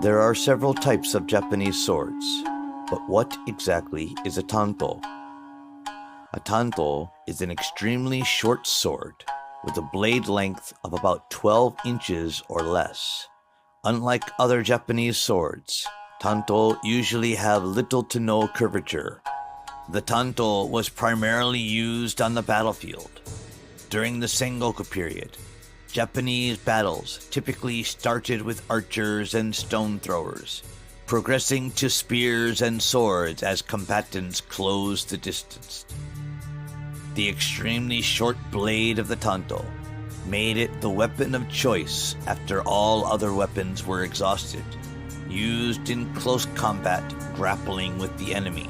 There are several types of Japanese swords, but what exactly is a tanto? A tanto is an extremely short sword with a blade length of about 12 inches or less. Unlike other Japanese swords, tanto usually have little to no curvature. The tanto was primarily used on the battlefield. During the Sengoku period, Japanese battles typically started with archers and stone throwers, progressing to spears and swords as combatants closed the distance. The extremely short blade of the tanto made it the weapon of choice after all other weapons were exhausted, used in close combat grappling with the enemy.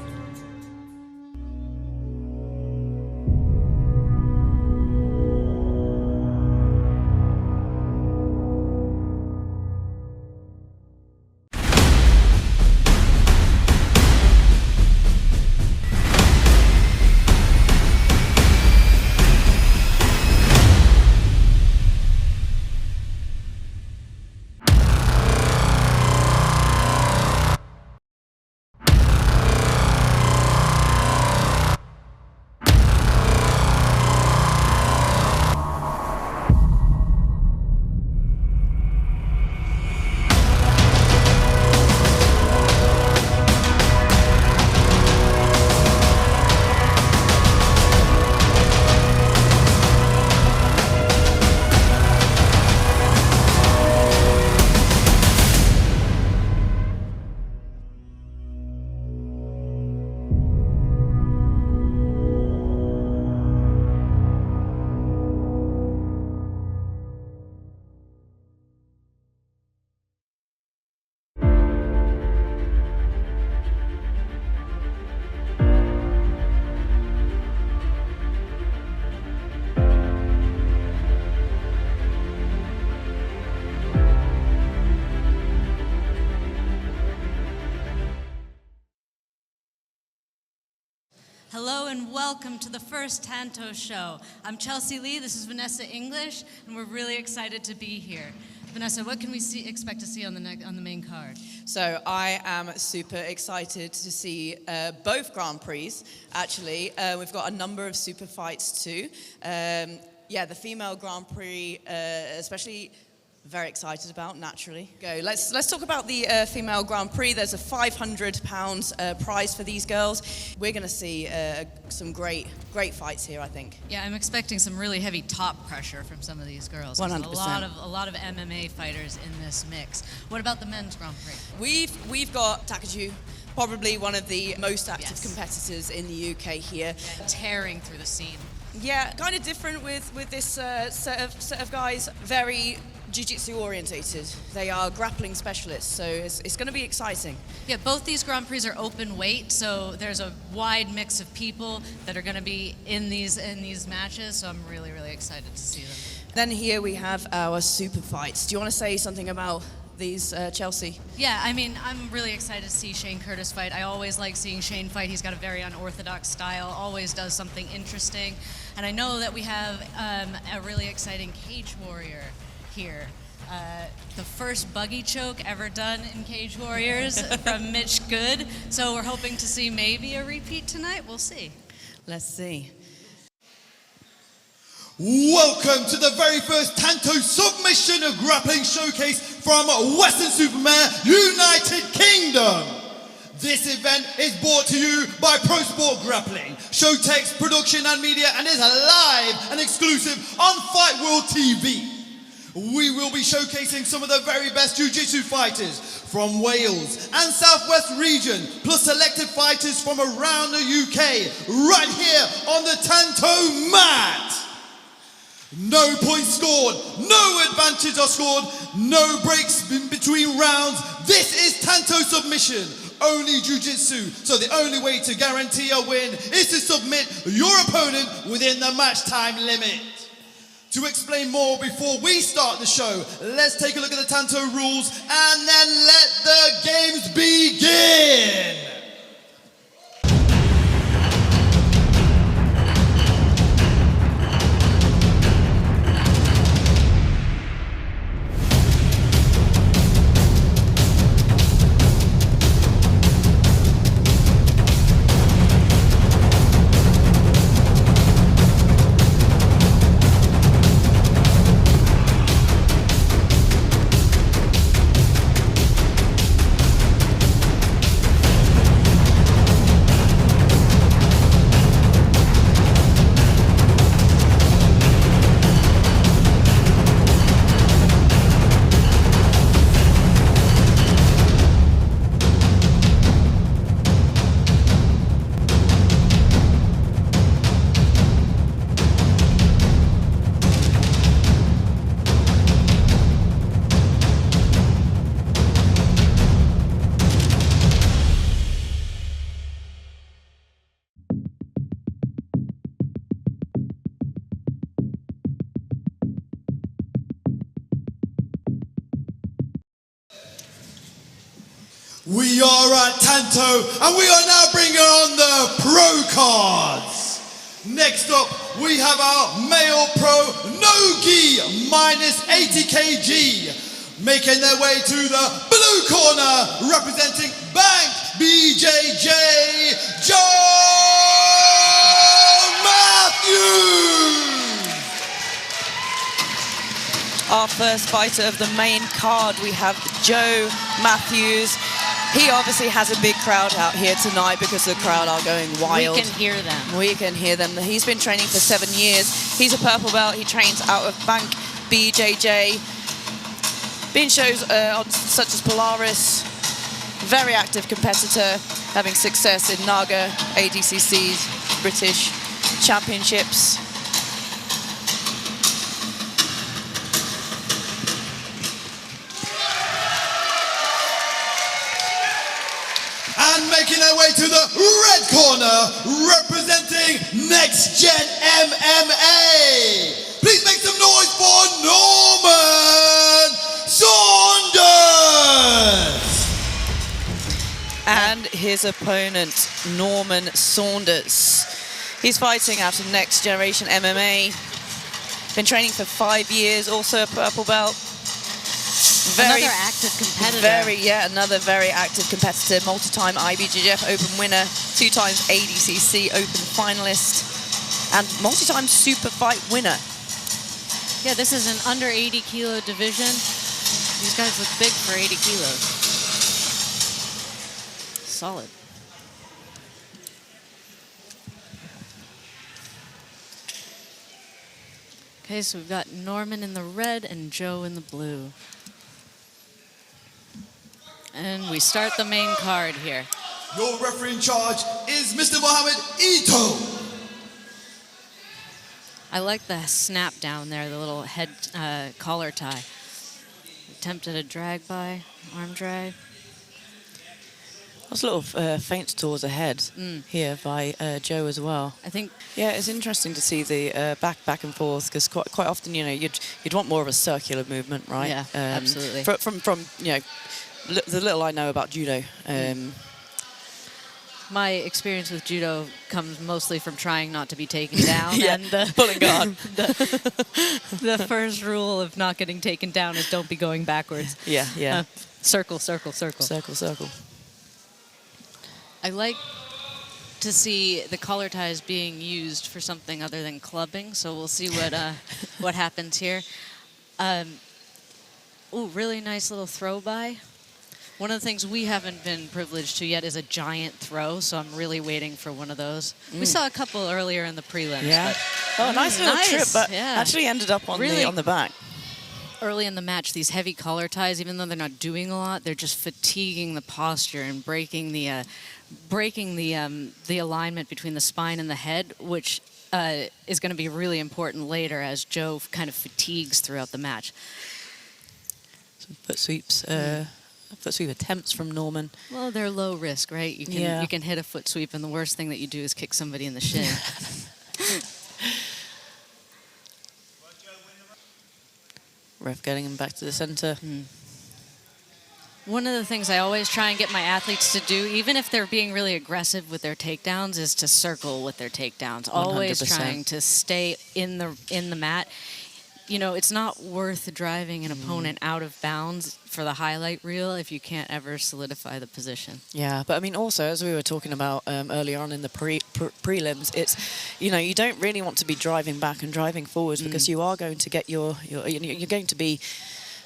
Hello and welcome to the first Tanto show. I'm Chelsea Lee, this is Vanessa English, and we're really excited to be here. Vanessa, what can we expect to see on the main card? So I am super excited to see both Grand Prix, actually. We've got a number of super fights too. The female Grand Prix, especially very excited about, naturally. Let's talk about the female Grand Prix. There's a £500 prize for these girls. We're going to see some great fights here, I think. Yeah, I'm expecting some really heavy top pressure from some of these girls. 100%. A lot of MMA fighters in this mix. What about the men's Grand Prix? We've got Takaju, probably one of the most active competitors in the UK here. Yeah, tearing through the scene. Yeah, kind of different with this set of guys. Very jiu-jitsu orientated. They are grappling specialists, so it's going to be exciting. Yeah, both these Grand Prix are open weight, so there's a wide mix of people that are going to be in these matches, so I'm really, really excited to see them. Then here we have our super fights. Do you want to say something about these, Chelsea? Yeah, I mean, I'm really excited to see Shane Curtis fight. I always like seeing Shane fight. He's got a very unorthodox style, always does something interesting. And I know that we have a really exciting cage warrior here. The first buggy choke ever done in Cage Warriors from Mitch Good. So we're hoping to see maybe a repeat tonight. We'll see. Let's see. Welcome to the very first Tanto Submission Grappling Showcase from Weston-Super-Mare, United Kingdom. This event is brought to you by Pro Sport Grappling, Showtex Production and Media, and is live and exclusive on Fight World TV. We will be showcasing some of the very best jiu-jitsu fighters from Wales and Southwest region, plus selected fighters from around the UK, right here on the Tanto mat. No points scored, no advantage are scored, no breaks in between rounds. This is Tanto Submission, only jiu-jitsu. So the only way to guarantee a win is to submit your opponent within the match time limit. To explain more before we start the show, let's take a look at the Tanto rules and then let the games begin. We are at Tanto, and we are now bringing on the pro cards. Next up, we have our male pro no-gi minus 80 kg. Making their way to the blue corner, representing Bank BJJ, Joe Matthews. Our first fighter of the main card, we have Joe Matthews. He obviously has a big crowd out here tonight because the crowd are going wild. We can hear them. We can hear them. He's been training for 7 years. He's a purple belt. He trains out of Bank BJJ. Been shows such as Polaris. Very active competitor, having success in Naga, ADCCs, British Championships. And making their way to the red corner, representing Next Gen MMA. Please make some noise for Norman Saunders. And his opponent, Norman Saunders. He's fighting out of Next Generation MMA. Been training for 5 years, also a purple belt. Another active competitor. Another very active competitor. Multi-time IBJJF Open winner, 2 times ADCC Open finalist, and multi-time super fight winner. Yeah, this is an under 80 kilo division. These guys look big for 80 kilos. Solid. Okay, so we've got Norman in the red and Joe in the blue. And we start the main card here. Your referee in charge is Mr. Mohammed Ito. I like the snap down there, the little head collar tie. Attempted a drag by, arm drag. There's a lot of feints towards ahead here by Joe as well. I think. Yeah, it's interesting to see the back and forth, because quite often, you know, you'd want more of a circular movement, right? Yeah, absolutely. From you know, the little I know about judo. My experience with judo comes mostly from trying not to be taken down. Yeah, and the, pulling guard. the first rule of not getting taken down is don't be going backwards. Yeah, yeah. Circle, circle, circle. Circle, circle. I like to see the collar ties being used for something other than clubbing, so we'll see what happens here. Ooh, really nice little throw by. One of the things we haven't been privileged to yet is a giant throw, so I'm really waiting for one of those. We saw a couple earlier in the prelims. Yeah. Oh, nice little trip, but actually ended up on the back. Early in the match, these heavy collar ties, even though they're not doing a lot, they're just fatiguing the posture and breaking the alignment between the spine and the head, which is going to be really important later as Joe kind of fatigues throughout the match. Some foot sweeps. Foot sweep attempts from Norman. Well, they're low risk, right? You can hit a foot sweep, and the worst thing that you do is kick somebody in the shin. Ref getting him back to the center. One of the things I always try and get my athletes to do, even if they're being really aggressive with their takedowns, is to circle with their takedowns. 100%. Always trying to stay in the mat. You know, it's not worth driving an opponent out of bounds for the highlight reel if you can't ever solidify the position. Yeah, but I mean, also, as we were talking about earlier on in the prelims, it's, you know, you don't really want to be driving back and driving forwards because you are going to get you're going to be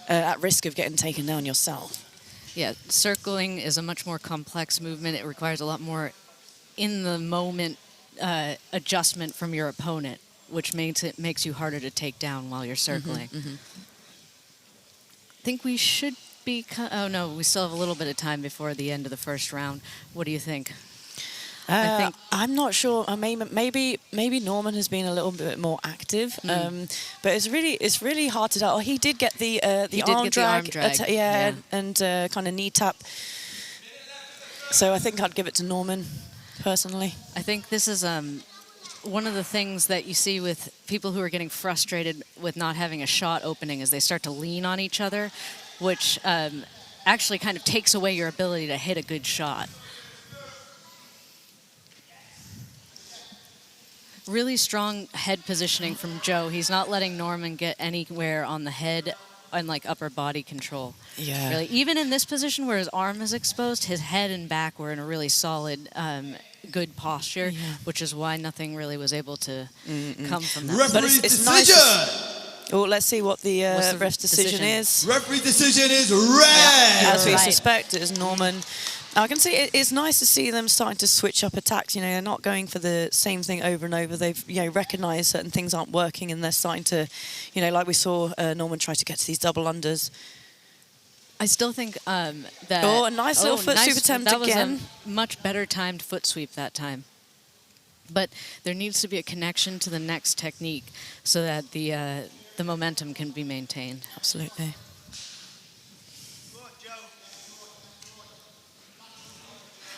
at risk of getting taken down yourself. Yeah, circling is a much more complex movement. It requires a lot more in-the-moment adjustment from your opponent, which makes you harder to take down while you're circling. I think we should be... oh, no, we still have a little bit of time before the end of the first round. What do you think? I'm not sure. Maybe Norman has been a little bit more active, but it's really hard to tell. Oh, he did get the arm drag, and kind of knee tap. So I think I'd give it to Norman, personally. I think this is one of the things that you see with people who are getting frustrated with not having a shot opening is they start to lean on each other, which actually kind of takes away your ability to hit a good shot. Really strong head positioning from Joe. He's not letting Norman get anywhere on the head and like upper body control. Yeah. Really, even in this position where his arm is exposed, his head and back were in a really solid, good posture, which is why nothing really was able to come from that. Referee it's decision. nice. Oh, let's see what the What's the ref's decision is. Referee decision is red. As we Right. suspect, it is Norman. I can see it's nice to see them starting to switch up attacks. You know, they're not going for the same thing over and over. They've, you know, recognised certain things aren't working, and they're starting to, you know, like we saw Norman try to get to these double unders. I still think that... Oh, a nice little foot sweep attempt that again. was a much better timed foot sweep that time. But there needs to be a connection to the next technique so that the momentum can be maintained. Absolutely.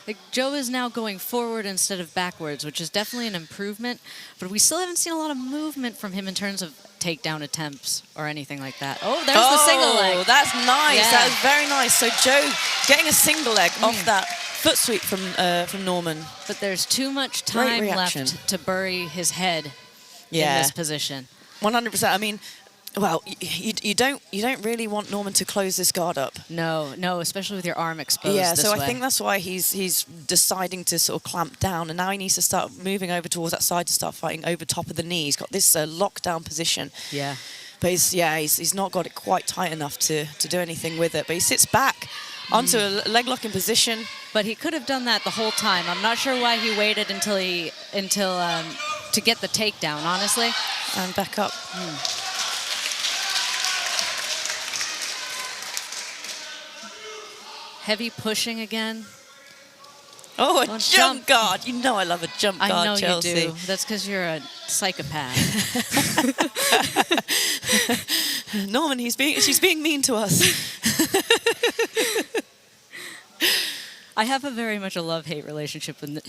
Like, Joe is now going forward instead of backwards, which is definitely an improvement, but we still haven't seen a lot of movement from him in terms of takedown attempts or anything like that. Oh, there's the single leg. That's nice. Yeah. That is very nice. So Joe getting a single leg off that foot sweep from Norman. But there's too much Great time reaction. left to bury his head in Yeah. this position. 100%. I mean, well, you don't really want Norman to close this guard up. No, especially with your arm exposed Yeah, this so way. I think that's why he's deciding to sort of clamp down, and now he needs to start moving over towards that side to start fighting over top of the knee. He's got this lockdown position. Yeah. But he's not got it quite tight enough to do anything with it. But he sits back onto a leg locking position. But he could have done that the whole time. I'm not sure why he waited until to get the takedown, honestly. And back up. Heavy pushing again. Oh, a Well, jump guard. You know I love a jump guard, I know Chelsea. you do. That's because you're a psychopath. Norman, she's being mean to us. I have a very much a love-hate relationship with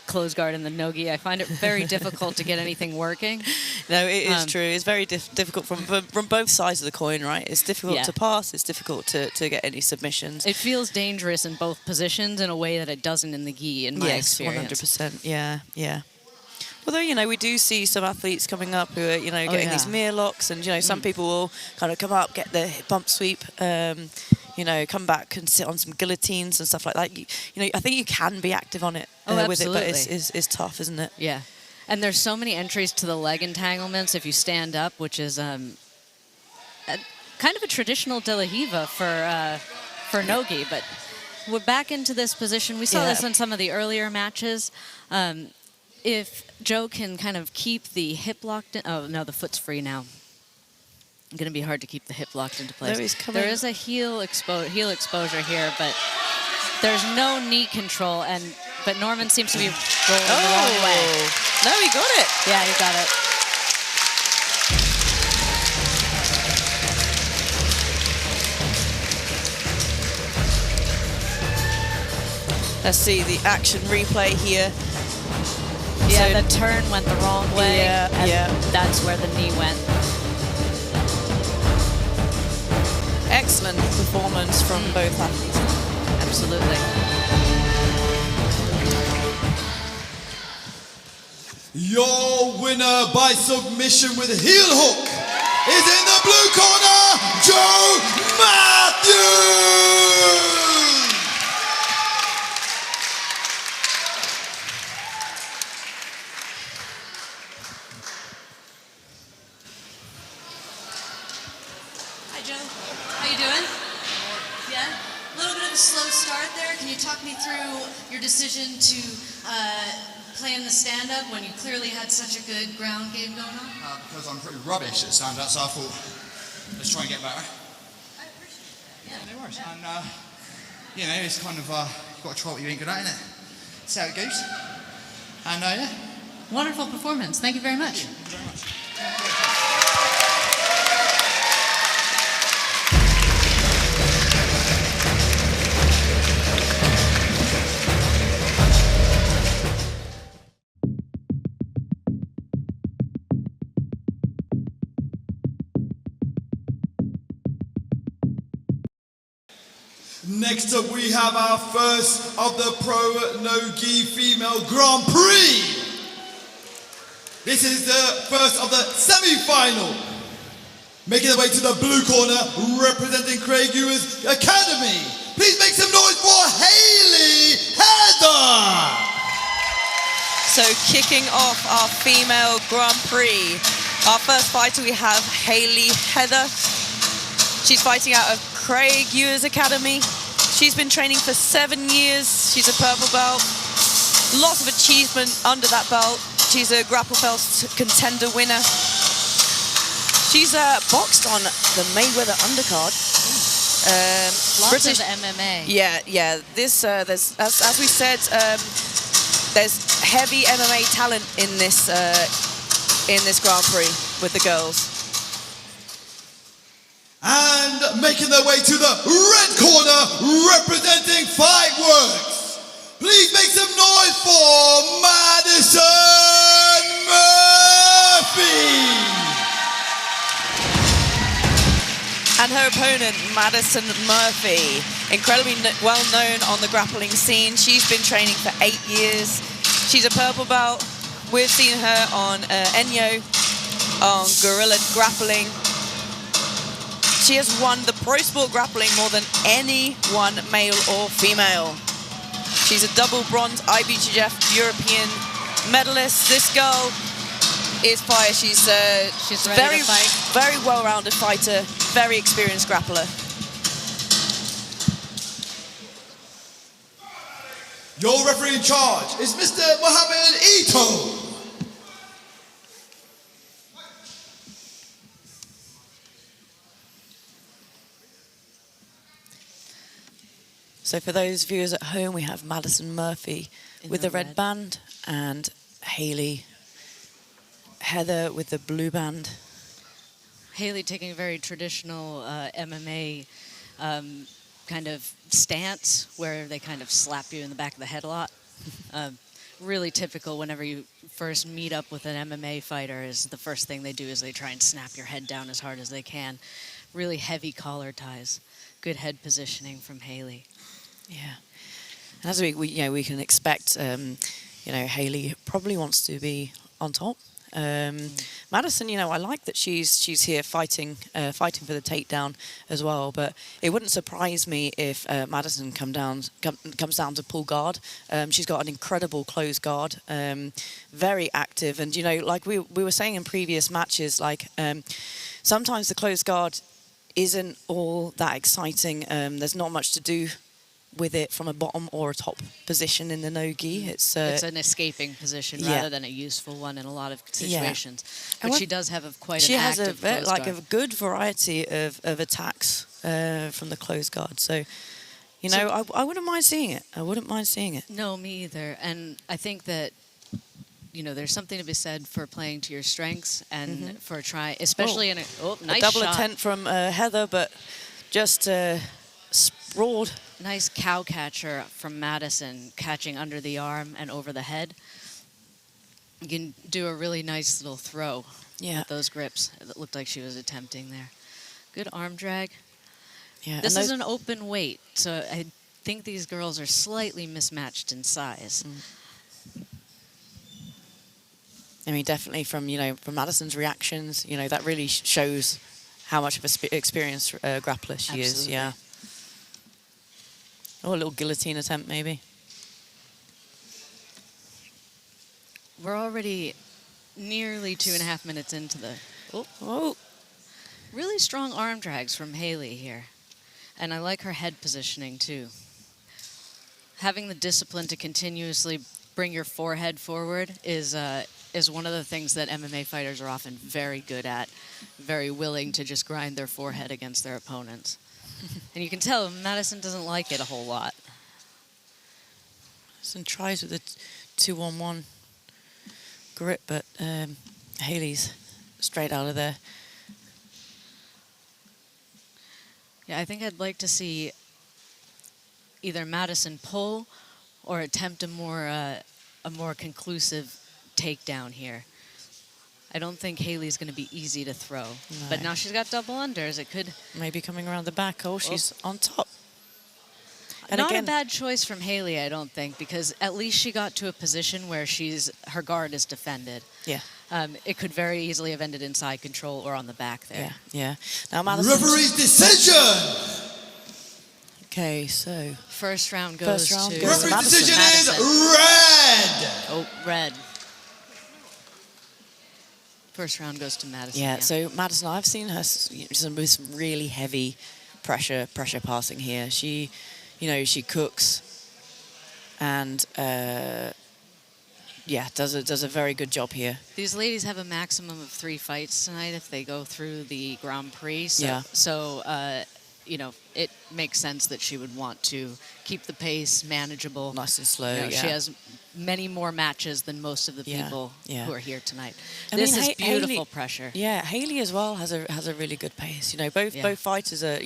close guard and the no-gi. I find it very difficult to get anything working. No, it is true. It's very difficult from both sides of the coin, right? It's difficult to pass. It's difficult to get any submissions. It feels dangerous in both positions in a way that it doesn't in the gi, in my experience. 100%. Yeah. Although, you know, we do see some athletes coming up who are, you know, getting these mirror locks, and, you know, some people will kind of come up, get the hip bump sweep, you know, come back and sit on some guillotines and stuff like that. You know, I think you can be active on it with it, but it's tough, isn't it? Yeah. And there's so many entries to the leg entanglements if you stand up, which is kind of a traditional De La Hiva for no-gi, but we're back into this position. We saw this in some of the earlier matches. If Joe can kind of keep the hip locked in... Oh, no, the foot's free now. It's going to be hard to keep the hip locked into place. No, he's coming. There is a heel exposure here, but there's no knee control, but Norman seems to be rolling the wrong way. No, he got it. Yeah, he got it. Let's see the action replay here. Yeah, the turn went the wrong way. Yeah. That's where the knee went. Excellent performance from both athletes. Absolutely. Your winner by submission with a heel hook is in the blue corner, Joe Matthews! Hi, Joe. How you doing? Yeah? A little bit of a slow start there. Can you talk me through your decision to play in the stand-up when you clearly had such a good ground game going on? Because I'm pretty rubbish at stand-up, so I thought, let's try and get better. I appreciate that. Yeah. No worries. And, you know, it's kind of, you've got to try what you ain't good at, innit? See how it goes. And, yeah. Wonderful performance. Thank you very much. Thank you very much. Next up, we have our first of the Pro No-Gi Female Grand Prix. This is the first of the semi-final. Making their way to the blue corner, representing Craig Ewer's Academy. Please make some noise for Hayley Heather. So kicking off our female Grand Prix, our first fighter we have Hayley Heather. She's fighting out of Craig Ewer's Academy. She's been training for 7 years. She's a purple belt. Lots of achievement under that belt. She's a Grapple Fest contender winner. She's boxed on the Mayweather undercard. Lots of MMA. Yeah. This, there's, as we said, there's heavy MMA talent in this Grand Prix with the girls. And making their way to the red corner, representing Fightworks. Please make some noise for Madison Murphy. And her opponent, Madison Murphy, incredibly well known on the grappling scene. She's been training for 8 years. She's a purple belt. We've seen her on Enyo, on Guerrilla Grappling. She has won the Pro Sport Grappling more than anyone, male or female. She's a double bronze IBJJF European medalist. This girl is fire. She's ready to fight. Very well-rounded fighter, very experienced grappler. Your referee in charge is Mr. Mohammed Ito. So for those viewers at home, we have Madison Murphy with the red band and Hayley Heather with the blue band. Hayley taking a very traditional MMA kind of stance where they kind of slap you in the back of the head a lot. Really typical whenever you first meet up with an MMA fighter, is the first thing they do is they try and snap your head down as hard as they can. Really heavy collar ties. Good head positioning from Hayley. Yeah. And as we can expect, Hayley probably wants to be on top. Madison, I like that she's here fighting for the takedown as well. But it wouldn't surprise me if Madison comes down to pull guard. She's got an incredible close guard, very active, and like we were saying in previous matches, sometimes the close guard isn't all that exciting. There's not much to do with it from a bottom or a top position in the no-gi. It's an escaping position rather than a useful one in a lot of situations. Yeah. But she does have quite an active close guard. She has a good variety of attacks from the close guard. So, I wouldn't mind seeing it. No, me either. And I think that there's something to be said for playing to your strengths and for try, especially in nice a double shot. attempt from Heather, but just sprawled. Nice cow catcher from Madison, catching under the arm and over the head. You can do a really nice little throw with those grips. It looked like she was attempting there. Good arm drag. Yeah, this is an open weight, so I think these girls are slightly mismatched in size. I mean, definitely from Madison's reactions, that really shows how much of an experienced grappler she is. Yeah. Oh, a little guillotine attempt, maybe. We're already nearly 2.5 minutes into the... Really strong arm drags from Hayley here. And I like her head positioning, too. Having the discipline to continuously bring your forehead forward is one of the things that MMA fighters are often very good at. Very willing to just grind their forehead against their opponents. And you can tell Madison doesn't like it a whole lot. Madison tries with a 2-on-1 grip, but Hayley's straight out of there. Yeah, I think I'd like to see either Madison pull or attempt a more conclusive takedown here. I don't think Hayley's going to be easy to throw. No. But now she's got double unders. It could... Maybe coming around the back. Oh, she's on top. And Not again, a bad choice from Haley, I don't think, because at least she got to a position where her guard is defended. Yeah. It could very easily have ended in side control or on the back there. Yeah. Now, Madison. Referee's decision. Okay, so First round goes to Referee's Madison. decision is Madison. red. Oh, red. First round goes to Madison. Yeah, so Madison, I've seen her with some really heavy pressure passing here. She, she cooks and does a very good job here. These ladies have a maximum of 3 fights tonight if they go through the Grand Prix. So, it makes sense that she would want to keep the pace manageable. Nice and slow, She has many more matches than most of the people who are here tonight. This is beautiful Haley, pressure. Yeah, Haley as well has a really good pace. Both fighters are,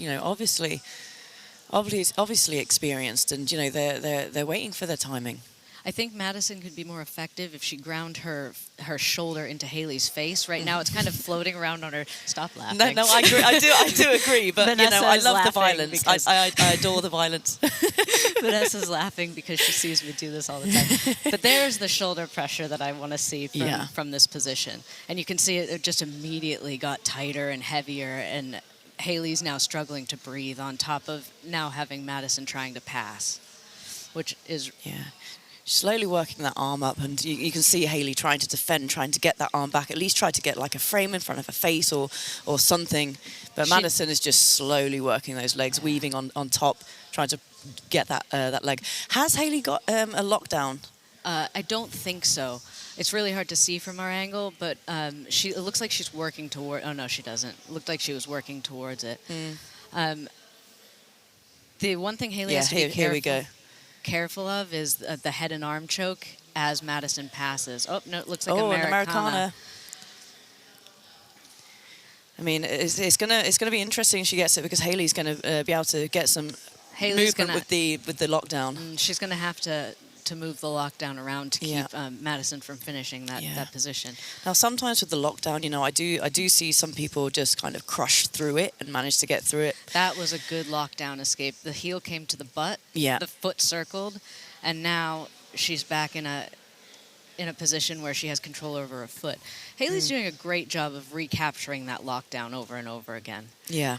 obviously experienced, and they're waiting for their timing. I think Madison could be more effective if she ground her shoulder into Haley's face. Right now, it's kind of floating around on her. Stop laughing. No, I agree. I do agree. But Vanessa I is love the laughing violence. because- I adore the violence. Vanessa's laughing because she sees me do this all the time. But there's the shoulder pressure that I want to see from this position. And you can see it just immediately got tighter and heavier. And Haley's now struggling to breathe on top of now having Madison trying to pass, which is... Yeah. Slowly working that arm up, and you can see Haley trying to defend, trying to get that arm back, at least try to get like a frame in front of her face or something. But Madison is just slowly working those legs, weaving on top, trying to get that leg. Has Haley got a lockdown? I don't think so. It's really hard to see from our angle, but it looks like she's working toward... Oh, no, she doesn't. It looked like she was working towards it. The one thing Haley has to be careful of is the head and arm choke as Madison passes. Oh, no, it looks like an Americana. I mean, it's gonna be interesting if she gets it, because Haley's gonna be able to get some movement with the lockdown. She's gonna have to move the lockdown around to keep Madison from finishing that position. Now, sometimes with the lockdown, I do see some people just kind of crush through it and manage to get through it. That was a good lockdown escape. The heel came to the butt. Yeah. The foot circled, and now she's back in a position where she has control over her foot. Haley's doing a great job of recapturing that lockdown over and over again. Yeah.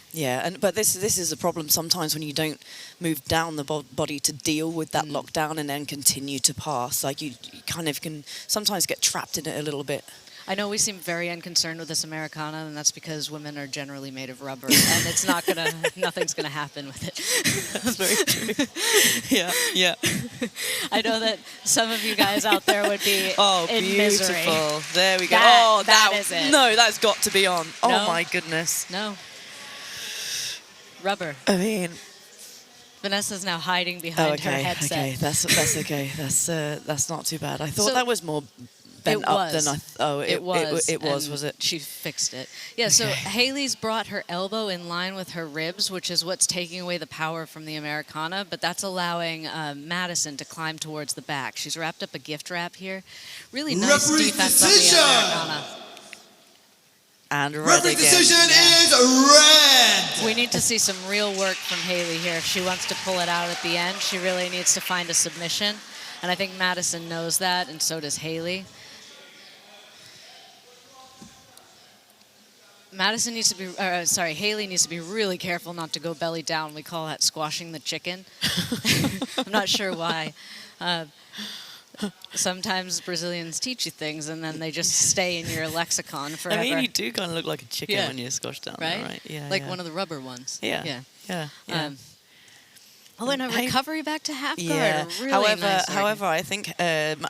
But this is a problem sometimes when you don't move down the body to deal with that lockdown and then continue to pass. Like you kind of can sometimes get trapped in it a little bit. I know we seem very unconcerned with this Americana, and that's because women are generally made of rubber, and it's nothing's gonna happen with it. That's very true. Yeah. I know that some of you guys out there would be in beautiful. misery. There we go. That is it. No, that's got to be on. No. Oh my goodness. No. Rubber. I mean, Vanessa's now hiding behind her headset. Okay, that's okay. That's not too bad. I thought that was more bent it up was. than I. It was. Was it? She fixed it. Yeah. So Haley's brought her elbow in line with her ribs, which is what's taking away the power from the Americana, but that's allowing Madison to climb towards the back. She's wrapped up a gift wrap here. Really nice defense on the Americana. And red Referee again. decision is red. We need to see some real work from Haley here. If she wants to pull it out at the end, she really needs to find a submission. And I think Madison knows that, and so does Haley. Haley needs to be really careful not to go belly down. We call that squashing the chicken. I'm not sure why. Sometimes Brazilians teach you things and then they just stay in your lexicon forever. I mean, you do kind of look like a chicken when you're squashed down, right? Yeah, like one of the rubber ones. Yeah. And a recovery back to half guard. Yeah. Really However, I think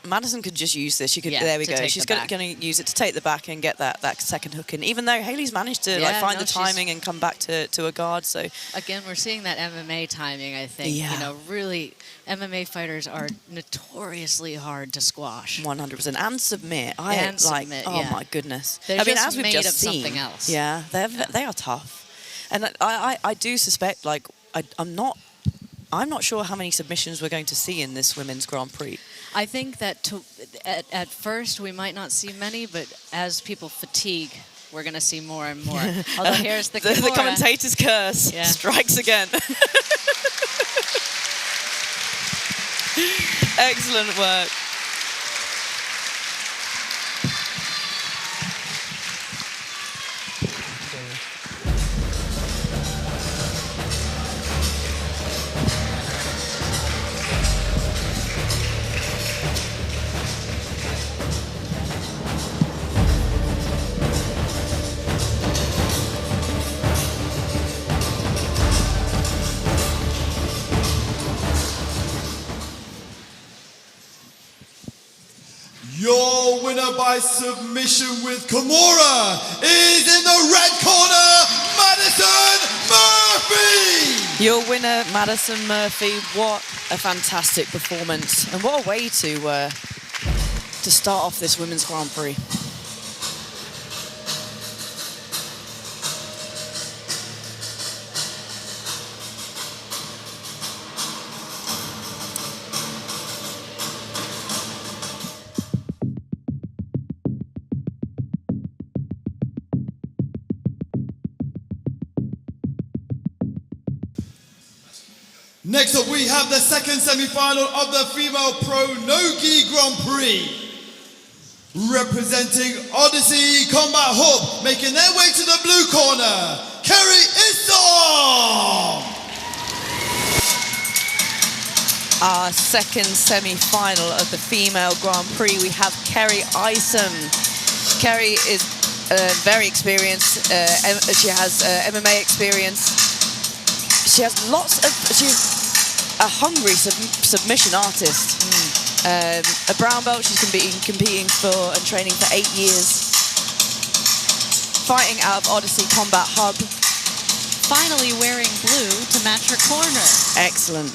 Madison could just use this. She could. There we go. She's going to use it to take the back and get that second hook in. Even though Haley's managed to find the timing and come back to a guard. So again, we're seeing that MMA timing. I think really MMA fighters are notoriously hard to squash. 100% and submit. My goodness. They're just as we've made just of seen, something else. Yeah, they are tough, and I do suspect I'm not sure how many submissions we're going to see in this women's Grand Prix. I think that at first we might not see many, but as people fatigue, we're going to see more and more. Although here's the commentator's curse strikes again. Excellent work. Your winner by submission with Kimura is in the red corner, Madison Murphy! Your winner, Madison Murphy. What a fantastic performance. And what a way to start off this Women's Grand Prix. Next up, we have the second semi-final of the Female Pro No-Gi Grand Prix. Representing Odyssey Combat Hub, making their way to the blue corner, Carrie Isom! Our second semi-final of the Female Grand Prix, we have Carrie Isom. Carrie is very experienced. She has MMA experience. She has she's a hungry submission artist. A brown belt, she's competing for and training for 8 years. Fighting out of Odyssey Combat Hub. Finally wearing blue to match her corner. Excellent.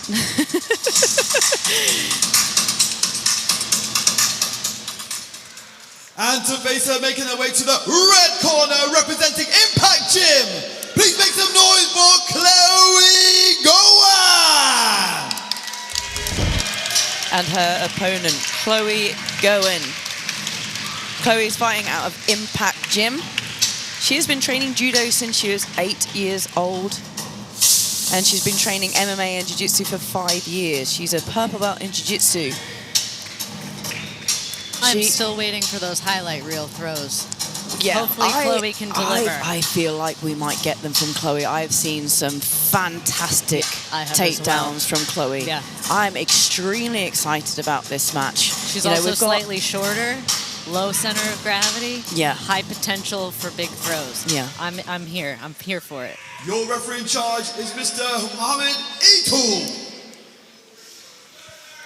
And to face her, making her way to the red corner, representing Impact Gym. Please make some noise for Chloe Gowan! And her opponent, Chloe Gowan. Chloe's fighting out of Impact Gym. She has been training judo since she was 8 years old. And she's been training MMA and jiu-jitsu for 5 years. She's a purple belt in jiu-jitsu. I'm still waiting for those highlight reel throws. Yeah, hopefully Chloe can deliver. I feel like we might get them from Chloe. I've seen some fantastic takedowns from Chloe. Yeah. I'm extremely excited about this match. She's also slightly shorter, low center of gravity. Yeah. High potential for big throws. Yeah. I'm here. I'm here for it. Your referee in charge is Mr. Mohammed Etul.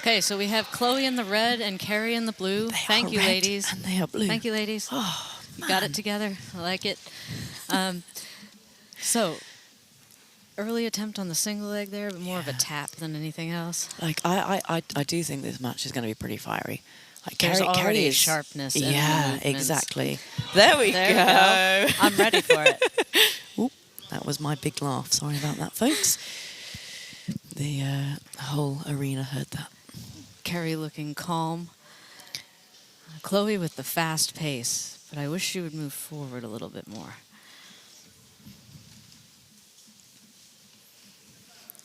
Okay, so we have Chloe in the red and Carrie in the blue. Thank you, ladies. And they are blue. Thank you, ladies. Oh, you got it together. I like it. So, early attempt on the single leg there, but more of a tap than anything else. Like I do think this match is going to be pretty fiery. Like There's already Carrie is sharpness. In the yeah, movements. exactly. There we go. I'm ready for it. Oop, that was my big laugh. Sorry about that, folks. The whole arena heard that. Carrie looking calm. Chloe with the fast pace, but I wish she would move forward a little bit more.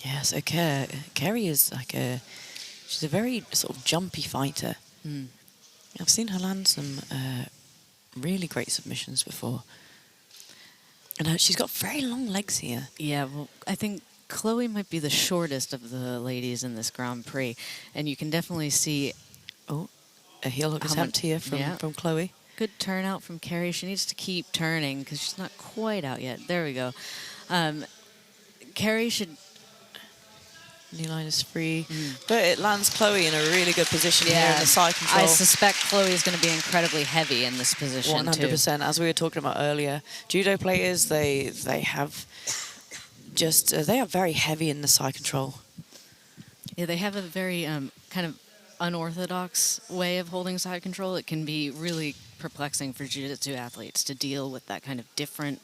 Yeah, so Carrie is like she's a very sort of jumpy fighter. Mm. I've seen her land some really great submissions before. And she's got very long legs here. Yeah, well, I think Chloe might be the shortest of the ladies in this Grand Prix, and you can definitely see a heel hook attempt here from Chloe. Good turnout from Carrie. She needs to keep turning because she's not quite out yet. There we go. Carrie should... Knee line is free, but it lands Chloe in a really good position here in the side control. I suspect Chloe is going to be incredibly heavy in this position 100%. As we were talking about earlier, judo players they have just they are very heavy in the side control. Yeah, they have a very kind of unorthodox way of holding side control. It can be really perplexing for jiu-jitsu athletes to deal with that kind of different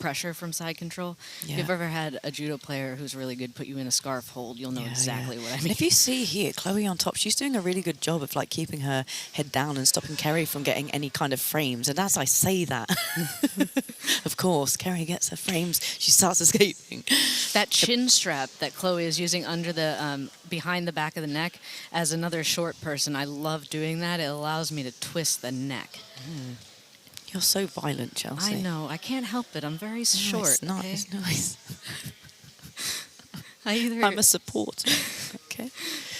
pressure from side control. Yeah. If you've ever had a judo player who's really good put you in a scarf hold, you'll know exactly what I mean. And if you see here, Chloe on top, she's doing a really good job of like keeping her head down and stopping Carrie from getting any kind of frames. And as I say that, of course, Carrie gets her frames. She starts escaping. That chin strap that Chloe is using under the behind the back of the neck, as another short person, I love doing that. It allows me to twist the neck. You're so violent, Chelsea. I know. I can't help it. I'm very short. Nice, okay? nice. I'm a supporter. Okay.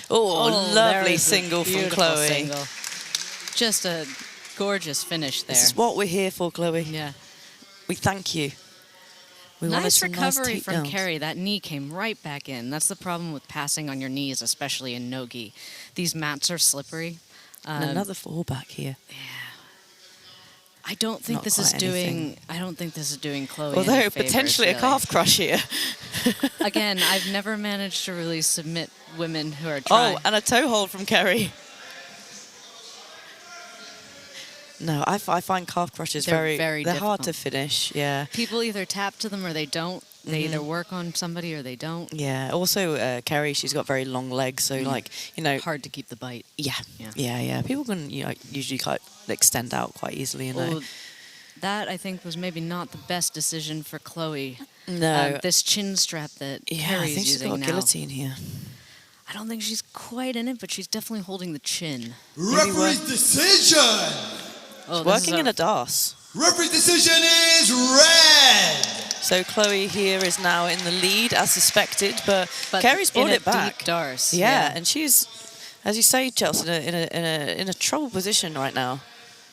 Oh, lovely single from Chloe. Single. Just a gorgeous finish there. This is what we're here for, Chloe. Yeah. We thank you. We wanted Nice some recovery nice from takedowns. Carrie. That knee came right back in. That's the problem with passing on your knees, especially in no-gi. These mats are slippery. And another fallback here. Yeah. I don't think Not this is quite doing. anything. I don't think this is doing Chloe. Although any favors, potentially a really. calf crush here. Again, I've never managed to really submit women who are trying. Oh, and a toe hold from Carrie. No, I find calf crushes They're they're hard to difficult. finish. Yeah. People either tap to them or they don't. They either work on somebody or they don't. Yeah. Also, Carrie, she's got very long legs, so like Hard to keep the bite. Yeah. People can usually quite extend out quite easily. Well, that I think was maybe not the best decision for Chloe. No. This chin strap that I Carrie's think she's using got a now. guillotine here. I don't think she's quite in it, but she's definitely holding the chin. Referee's decision. Oh, this is Working in a DAS. Referee's decision is red. So Chloe here is now in the lead as suspected, but Carrie's brought in a it back. deep darce. Yeah, and she's, as you say, Chelsea, in a trouble position right now.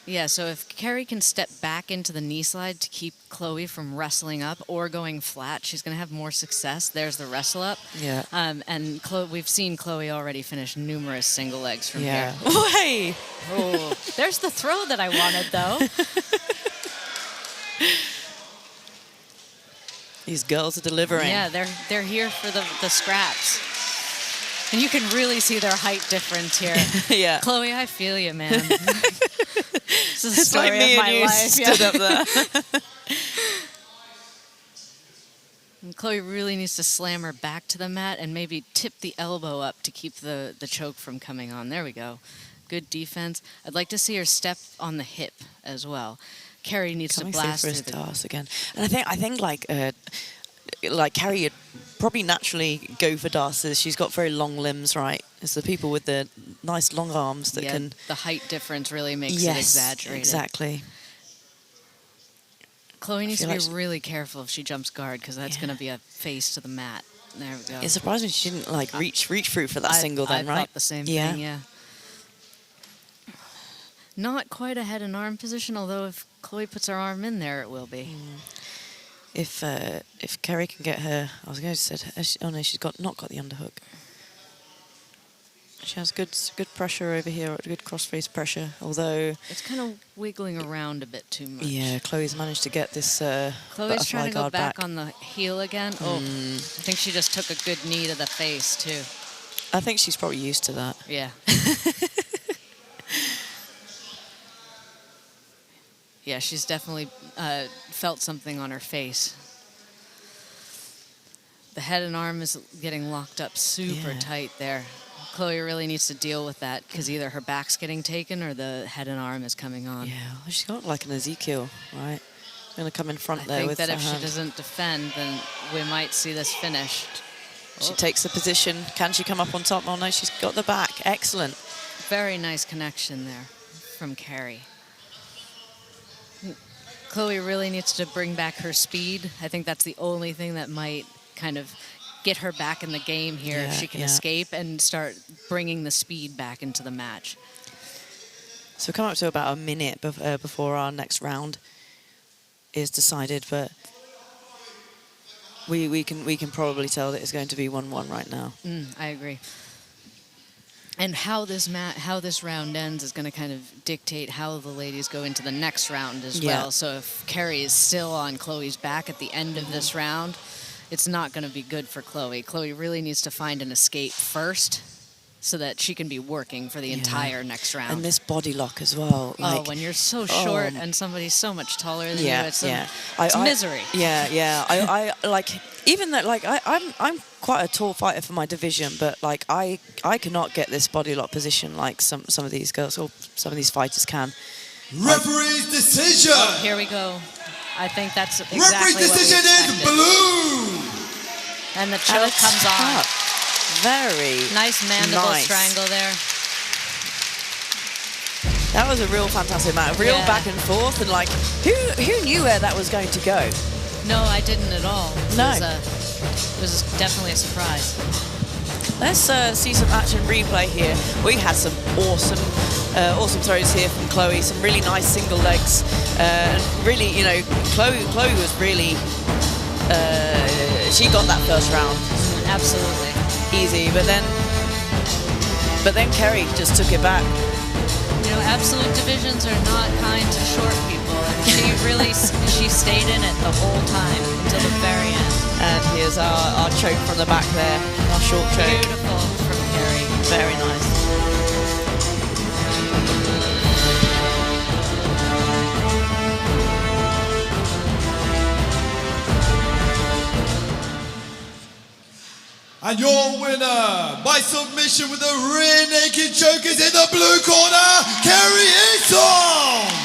Yeah, so if Carrie can step back into the knee slide to keep Chloe from wrestling up or going flat, she's going to have more success. There's the wrestle up. Yeah. And we've seen Chloe already finish numerous single legs from Yeah. here. Oh, hey! Oh, there's the throw that I wanted, though. These girls are delivering. Yeah, they're here for the scraps. And you can really see their height difference here. Yeah. Chloe, I feel you, man. This is the It's like story me of and my you life. stood up there. And Chloe really needs to slam her back to the mat and maybe tip the elbow up to keep the choke from coming on. There we go. Good defense. I'd like to see her step on the hip as well. Carrie needs Coming to blast through for through his the... task again. And I think like Carrie would probably naturally go for dashes. She's got very long limbs, right? It's the people with the nice long arms that can... The height difference really makes it exaggerated. Exactly. Chloe needs to feel be like really careful if she jumps guard because that's going to be a face to the mat. There we go. It's surprising she didn't like reach through for that single then, I right? thought the same thing, yeah. Not quite a head and arm position, although if Chloe puts her arm in there, it will be. If Carrie can get her, I was going to say, oh no, she's not got the underhook. She has good pressure over here, good cross-face pressure, although... It's kind of wiggling around a bit too much. Yeah, Chloe's managed to get this Chloe's trying to go guard back on the heel again. Oh, I think she just took a good knee to the face, too. I think she's probably used to that. Yeah. Yeah, she's definitely felt something on her face. The head and arm is getting locked up super tight there. Chloe really needs to deal with that because either her back's getting taken or the head and arm is coming on. Yeah, well, she's got like an Ezekiel, right? She's going to come in front I there think with that her if hand. she doesn't defend, then we might see this finished. She takes the position. Can she come up on top? Oh no, she's got the back. Excellent. Very nice connection there from Carrie. Chloe really needs to bring back her speed. I think that's the only thing that might kind of get her back in the game here if she can escape and start bringing the speed back into the match. So we're coming up to about a minute before our next round is decided, but we can probably tell that it's going to be 1-1 right now. I agree. And how this round ends is going to kind of dictate how the ladies go into the next round as well. So if Carrie is still on Chloe's back at the end of this round, it's not going to be good for Chloe. Chloe really needs to find an escape first so that she can be working for the entire next round. And this body lock as well. Like, when you're so short and somebody's so much taller than you, it's misery. I like, even that, like, I'm quite a tall fighter for my division, but like I cannot get this body lock position like some of these girls or some of these fighters can. Referee's decision. Oh, here we go. I think that's exactly Referee's decision is blue. And the choke comes on. Very nice mandible strangle there. That was a real fantastic match. Real back and forth, and like, who knew where that was going to go? No, I didn't at all. No. It was definitely a surprise. Let's see some action replay here. We had some awesome throws here from Chloe. Some really nice single legs. And really, you know, Chloe was really, she got that first round. Absolutely. Easy, but then Carrie just took it back. You know, absolute divisions are not kind to short people, and she stayed in it the whole time until the very end. And here's our choke from the back there, our short choke. Beautiful from Carrie. Very nice. And your winner by submission with the rear naked choke is in the blue corner, Carrie Eaton!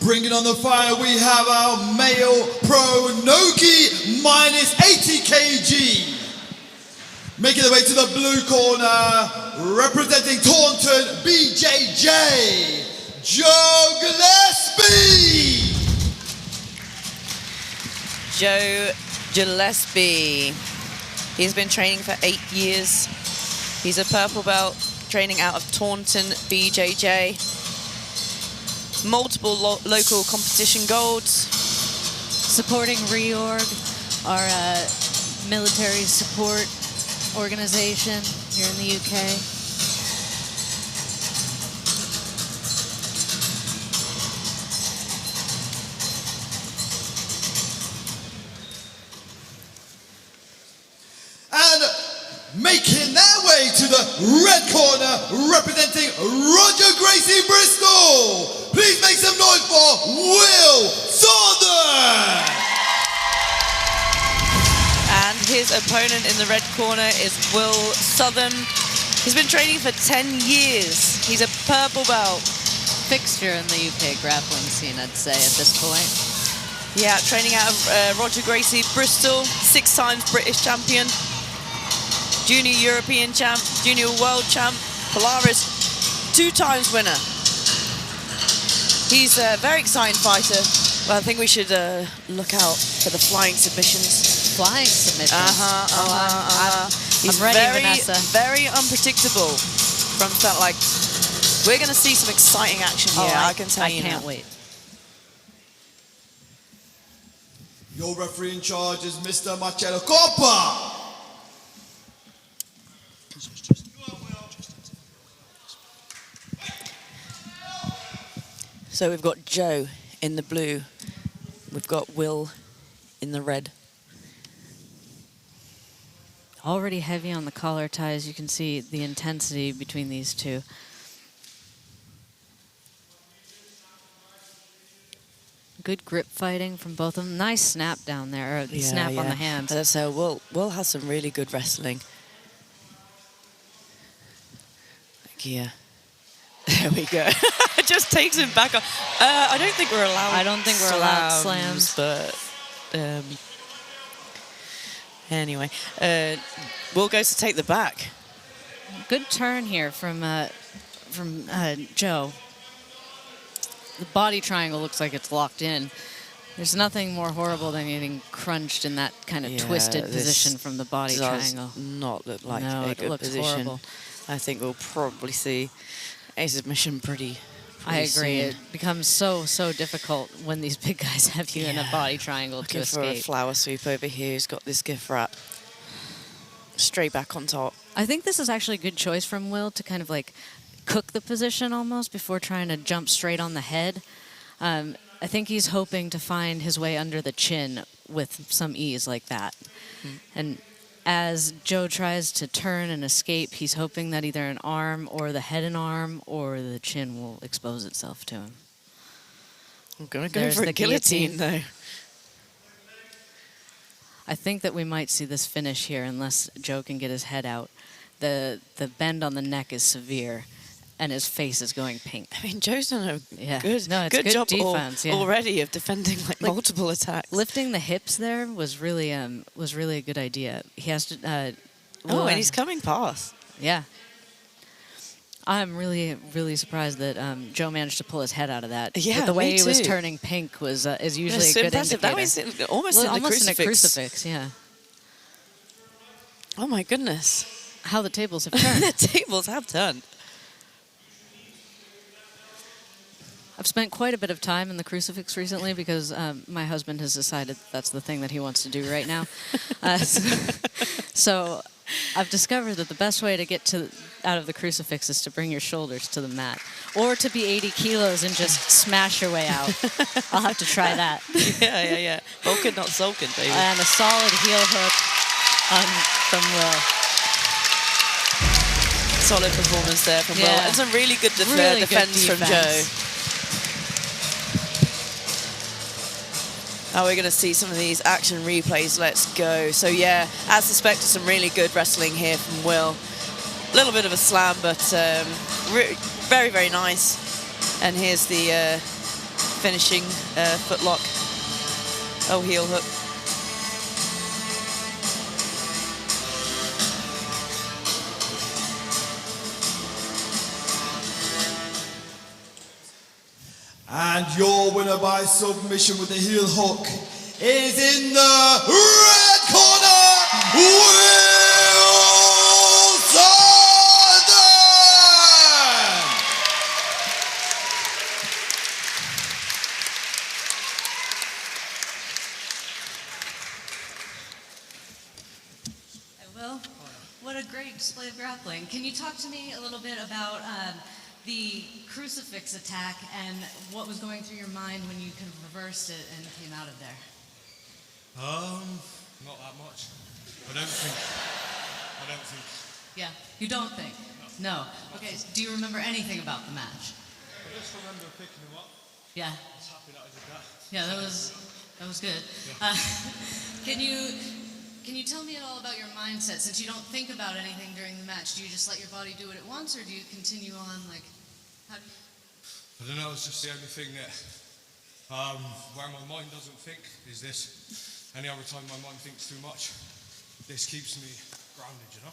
Bringing on the fire, we have our male pro Nogi minus 80 kg. Making their way to the blue corner, representing Taunton BJJ, Joe Gillespie. Joe Gillespie. He's been training for 8 years. He's a purple belt, training out of Taunton BJJ. Multiple local competition golds. Supporting Reorg, our military support organization here in the UK. And making their way to the red corner, representing Roger Gracie Bristol. Please make some noise for Will Southern. And his opponent in the red corner is Will Southern. He's been training for 10 years. He's a purple belt. Fixture in the UK grappling scene, I'd say, at this point. Yeah, training out of Roger Gracie Bristol, 6 times British champion, junior European champ, junior world champ, Polaris, 2 times winner. He's a very exciting fighter. Well, I think we should look out for the flying submissions. Flying submissions? He's I'm ready, very, Vanessa. very unpredictable from start. Like, we're going to see some exciting action here, I can tell you now. I can't wait. Your referee in charge is Mr. Marcello Coppa. So we've got Joe in the blue. We've got Will in the red. Already heavy on the collar ties. You can see the intensity between these two. Good grip fighting from both of them. Nice snap down there, or snap on the hands. So Will has some really good wrestling. Like here. There we go. It just takes him back up. I don't think we're allowed. I don't think we're allowed slams, but anyway, Will goes to take the back. Good turn here from Joe. The body triangle looks like it's locked in. There's nothing more horrible than getting crunched in that kind of twisted position from the body triangle. Not look like a good looks position. horrible. I think we'll probably see a submission pretty I agree. soon. It becomes so difficult when these big guys have you in a body triangle Looking to for a escape. flower sweep over here. He's got this gift wrap. Straight back on top. I think this is actually a good choice from Will to kind of like cook the position almost before trying to jump straight on the head. I think he's hoping to find his way under the chin with some ease like that. And as Joe tries to turn and escape, he's hoping that either an arm or the head and arm or the chin will expose itself to him. I'm going to go for a guillotine, though. I think that we might see this finish here unless Joe can get his head out. The bend on the neck is severe, and his face is going pink. I mean, Joe's done a good job defense, already of defending like multiple attacks. Lifting the hips there was really a good idea. He has to. And he's coming past. Yeah. I'm really surprised that Joe managed to pull his head out of that. Yeah, but the way me he was too. turning pink was is usually so a good impressive. indicator. That was almost in a crucifix, yeah. Oh my goodness. How the tables have turned. The tables have turned. I've spent quite a bit of time in the crucifix recently because my husband has decided that's the thing that he wants to do right now. So I've discovered that the best way to get out of the crucifix is to bring your shoulders to the mat, or to be 80 kilos and just smash your way out. I'll have to try that. Yeah. Vulcan, not sulking, baby. And a solid heel hook from Will. Solid performance there from Will. And some really good Really good defense from Joe. Now we're going to see some of these action replays. Let's go. So yeah, as suspected, some really good wrestling here from Will. A little bit of a slam, but very, very nice. And here's the finishing footlock. Oh, heel hook. And your winner by submission with the heel hook is in the red corner, Will Southern! Will, what a great display of grappling. Can you talk to me a little bit about the crucifix attack and what was going through your mind when you kind of reversed it and came out of there? Not that much. I don't think. Yeah, you don't think? No. Okay, so do you remember anything about the match? I just remember picking him up. Yeah. I was happy that I did that. Yeah, that was good. Yeah. Can you tell me at all about your mindset? Since you don't think about anything during the match, do you just let your body do it at once, or do you continue on like? I don't know. It's just the only thing that where my mind doesn't think is this. Any other time my mind thinks too much, this keeps me grounded. You know.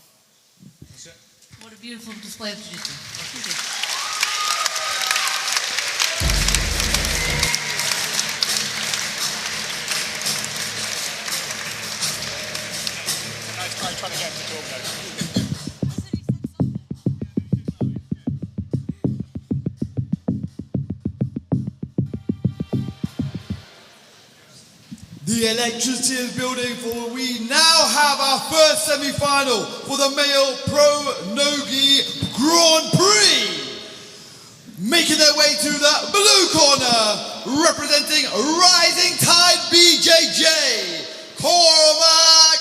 That's it. What a beautiful display of jiu-jitsu. Thank you. Trying to get to talk though. The electricity is building for we now have our first semi-final for the male Pro Nogi Grand Prix. Making their way to the blue corner. Rising Tide BJJ, Cormac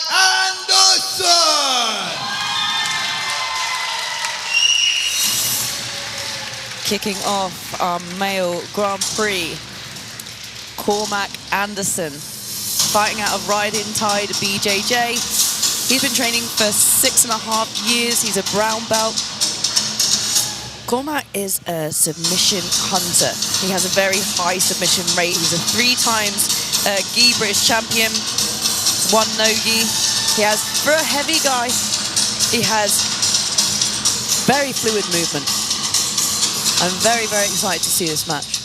Anderson. Kicking off our male Grand Prix, Cormac Anderson, fighting out of Rising Tide BJJ. He's been training for 6.5 years. He's a brown belt. Cormac is a submission hunter. He has a very high submission rate. He's a 3 times gi British champion, 1 no-gi. He has, for a heavy guy, he has very fluid movement. I'm very, very excited to see this match.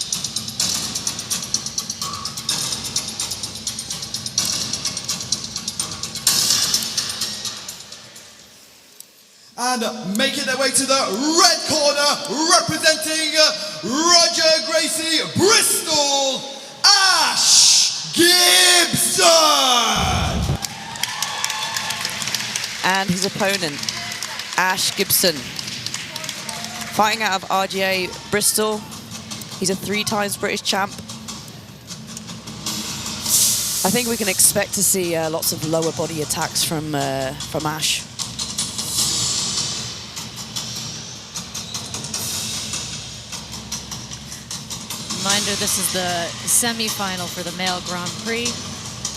And making their way to the red corner, representing Roger Gracie Bristol, Ash Gibson. And his opponent, Ash Gibson, fighting out of RGA Bristol. He's a 3 times British champ. I think we can expect to see lots of lower body attacks from Ash. Reminder, this is the semi-final for the male Grand Prix.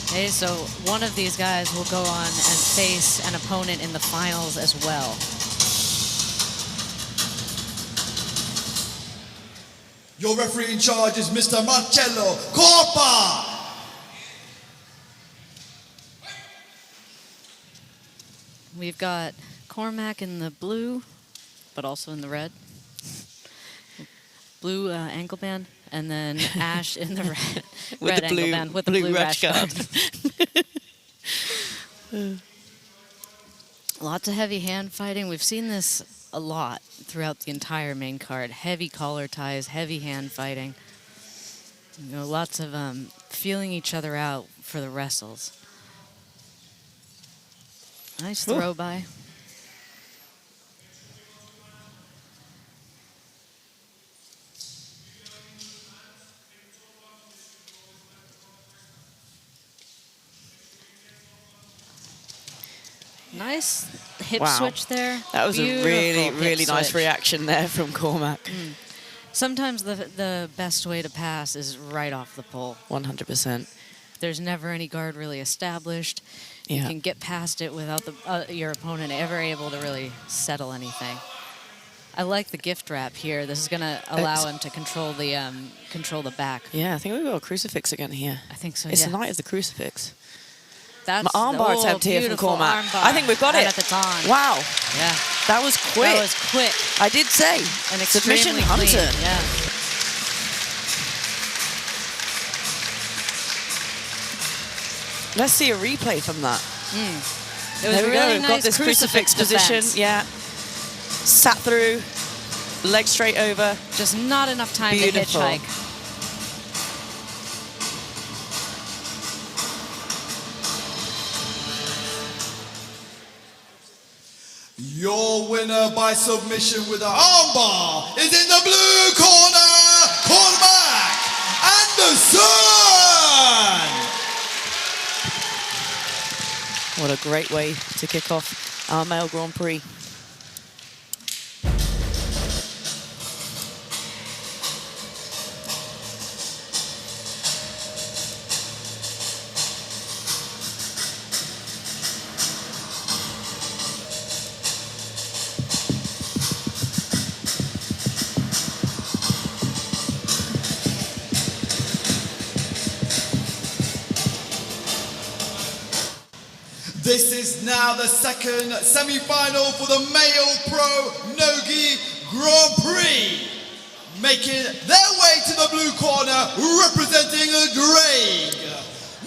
Okay, so one of these guys will go on and face an opponent in the finals as well. Your referee in charge is Mr. Marcello Corpa. We've got Cormac in the blue, but also in the red. Blue ankle band, and then Ash in the red, red ankle band with the blue rash guard. Lots of heavy hand fighting. We've seen this a lot throughout the entire main card. Heavy collar ties, heavy hand fighting. You know, lots of feeling each other out for the wrestles. Nice throw by. Nice hip switch there. That was Beautiful a really nice switch. reaction there from Cormac. Sometimes the best way to pass is right off the pole. 100%. There's never any guard really established. You can get past it without your opponent ever able to really settle anything. I like the gift wrap here. This is going to allow him to control the back. Yeah, I think we've got a crucifix again here. I think so, It's yeah. the night of the crucifix. That's My armbar attempt here from Cormac. I think we've got it. At the time. Wow. Yeah. That was quick. That was quick. I did say. And Submission extremely hunter. clean. Yeah. Let's see a replay from that. It was There we really go. We've nice got this crucifix position. defense. Yeah. Sat through. Leg straight over. Just not enough time Beautiful. to hitchhike. Your winner by submission with an armbar is in the blue corner, Cormac Anderson. What a great way to kick off our male Grand Prix. This is now the second semi-final for the male pro no-gi Grand Prix. Making their way to the blue corner, representing Drake.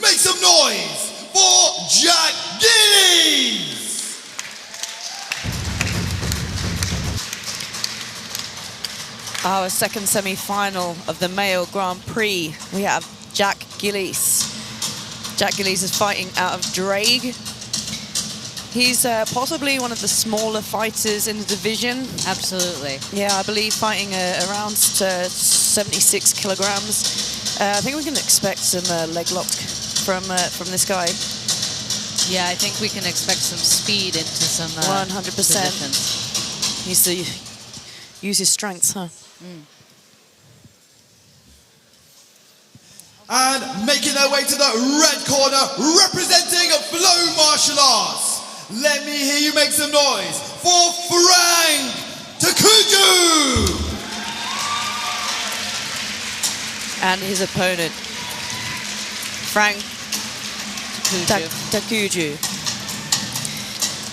Make some noise for Jack Gillies. Our second semi-final of the male Grand Prix. We have Jack Gillies. Jack Gillies is fighting out of Drake. He's possibly one of the smaller fighters in the division. Absolutely. Yeah, I believe fighting around 76 kilograms. I think we can expect some leg lock from this guy. Yeah, I think we can expect some speed into some 100%. positions. Needs to use his strengths, huh? And making their way to the red corner, representing Flow Martial Arts. Let me hear you make some noise for Frank Takuju! And his opponent, Frank Takuju.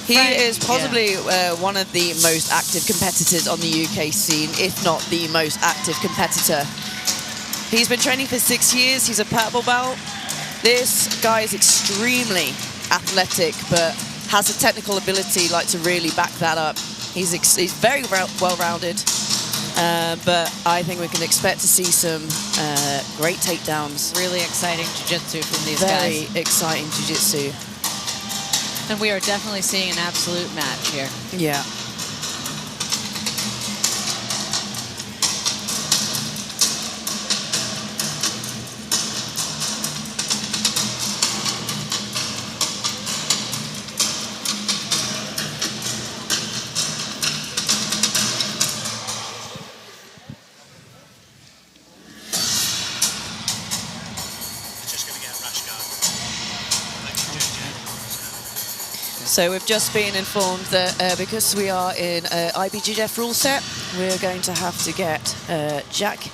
He is possibly one of the most active competitors on the UK scene, if not the most active competitor. He's been training for 6 years. He's a purple belt. This guy is extremely athletic, but has a technical ability like to really back that up. He's very well-rounded, but I think we can expect to see some great takedowns. Really exciting jiu-jitsu from these guys. Very exciting jiu-jitsu. And we are definitely seeing an absolute match here. Yeah. So we've just been informed that because we are in IBJJF rule set, we're going to have to get Jack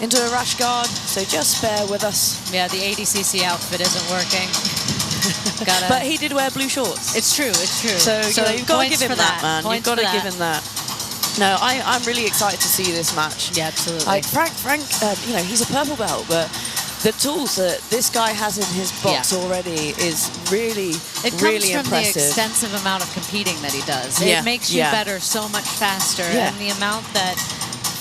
into a rash guard. So just bear with us. Yeah, the ADCC outfit isn't working. But he did wear blue shorts. It's true, it's true. So you know, you've got to give him that, man. Points You've got to give him that. No, I'm really excited to see this match. Yeah, absolutely. Like Frank, you know, he's a purple belt, but the tools that this guy has in his box already is really, really impressive. It comes from the extensive amount of competing that he does. Yeah, It makes you better so much faster, and the amount that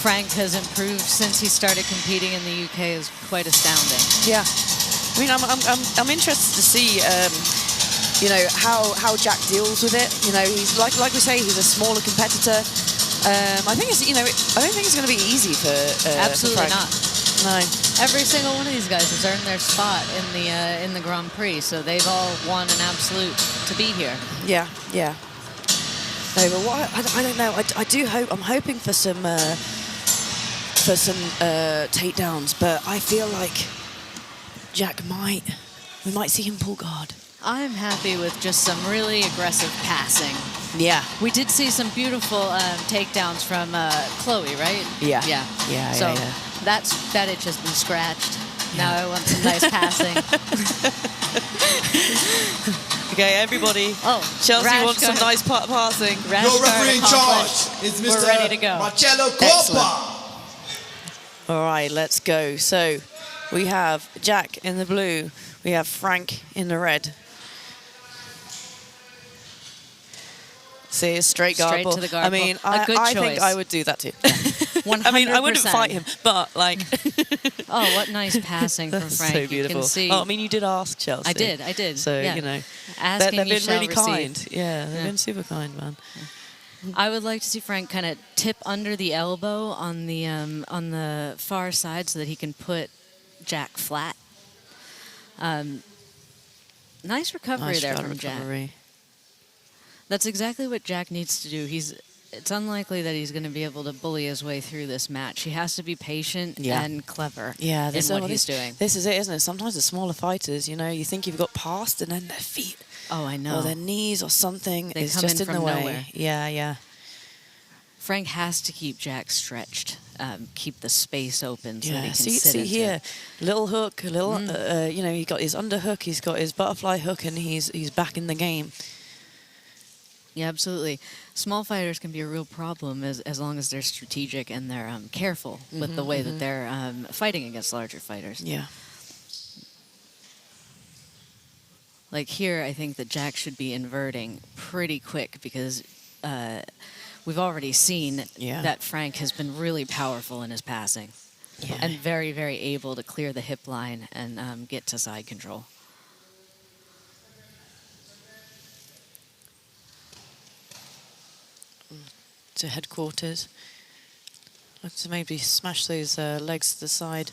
Frank has improved since he started competing in the UK is quite astounding. Yeah, I mean, I'm interested to see, you know, how Jack deals with it. You know, he's like we say, he's a smaller competitor. I think it's, you know, I don't think it's going to be easy for Absolutely for Frank. not. No. Every single one of these guys has earned their spot in the Grand Prix, so they've all won an absolute to be here. Yeah, yeah. No, but what I don't know. I do hope. I'm hoping for some takedowns, but I feel like Jack we might see him pull guard. I'm happy with just some really aggressive passing. Yeah. We did see some beautiful takedowns from Chloe, right? Yeah. Yeah. Yeah. So yeah. that itch has been scratched. Now I want some nice passing. Okay, everybody. Oh, Chelsea wants some nice passing. Your referee in charge is Mr. We're ready to go. Marcello Coppa. All right, let's go. So we have Jack in the blue. We have Frank in the red. See, a straight guard. Straight to the guard. I mean, I think I would do that too. 100%. I mean, I wouldn't fight him, but like. Oh, what nice passing from Frank. So beautiful. You can see. Oh, I mean, you did ask Chelsea. I did. So, yeah. you know, Asking they've you been shall really receive. kind. Yeah, they've been super kind, man. I would like to see Frank kind of tip under the elbow on the far side so that he can put Jack flat. Nice recovery there from Jack. That's exactly what Jack needs to do. It's unlikely that he's going to be able to bully his way through this match. He has to be patient and clever in what he's doing. This is it, isn't it? Sometimes the smaller fighters, you know, you think you've got past and then their feet. Oh, I know. Or their knees or something is come just in from the way. nowhere. Yeah, yeah. Frank has to keep Jack stretched, keep the space open so that he can sit see into here, little hook, you know, he got his underhook, he's got his butterfly hook, and he's back in the game. Yeah, absolutely. Small fighters can be a real problem as long as they're strategic and they're careful with the way that they're fighting against larger fighters. Yeah. Like here, I think that Jack should be inverting pretty quick because we've already seen that Frank has been really powerful in his passing and very, very able to clear the hip line and get to side control. To headquarters. Look to maybe smash those legs to the side.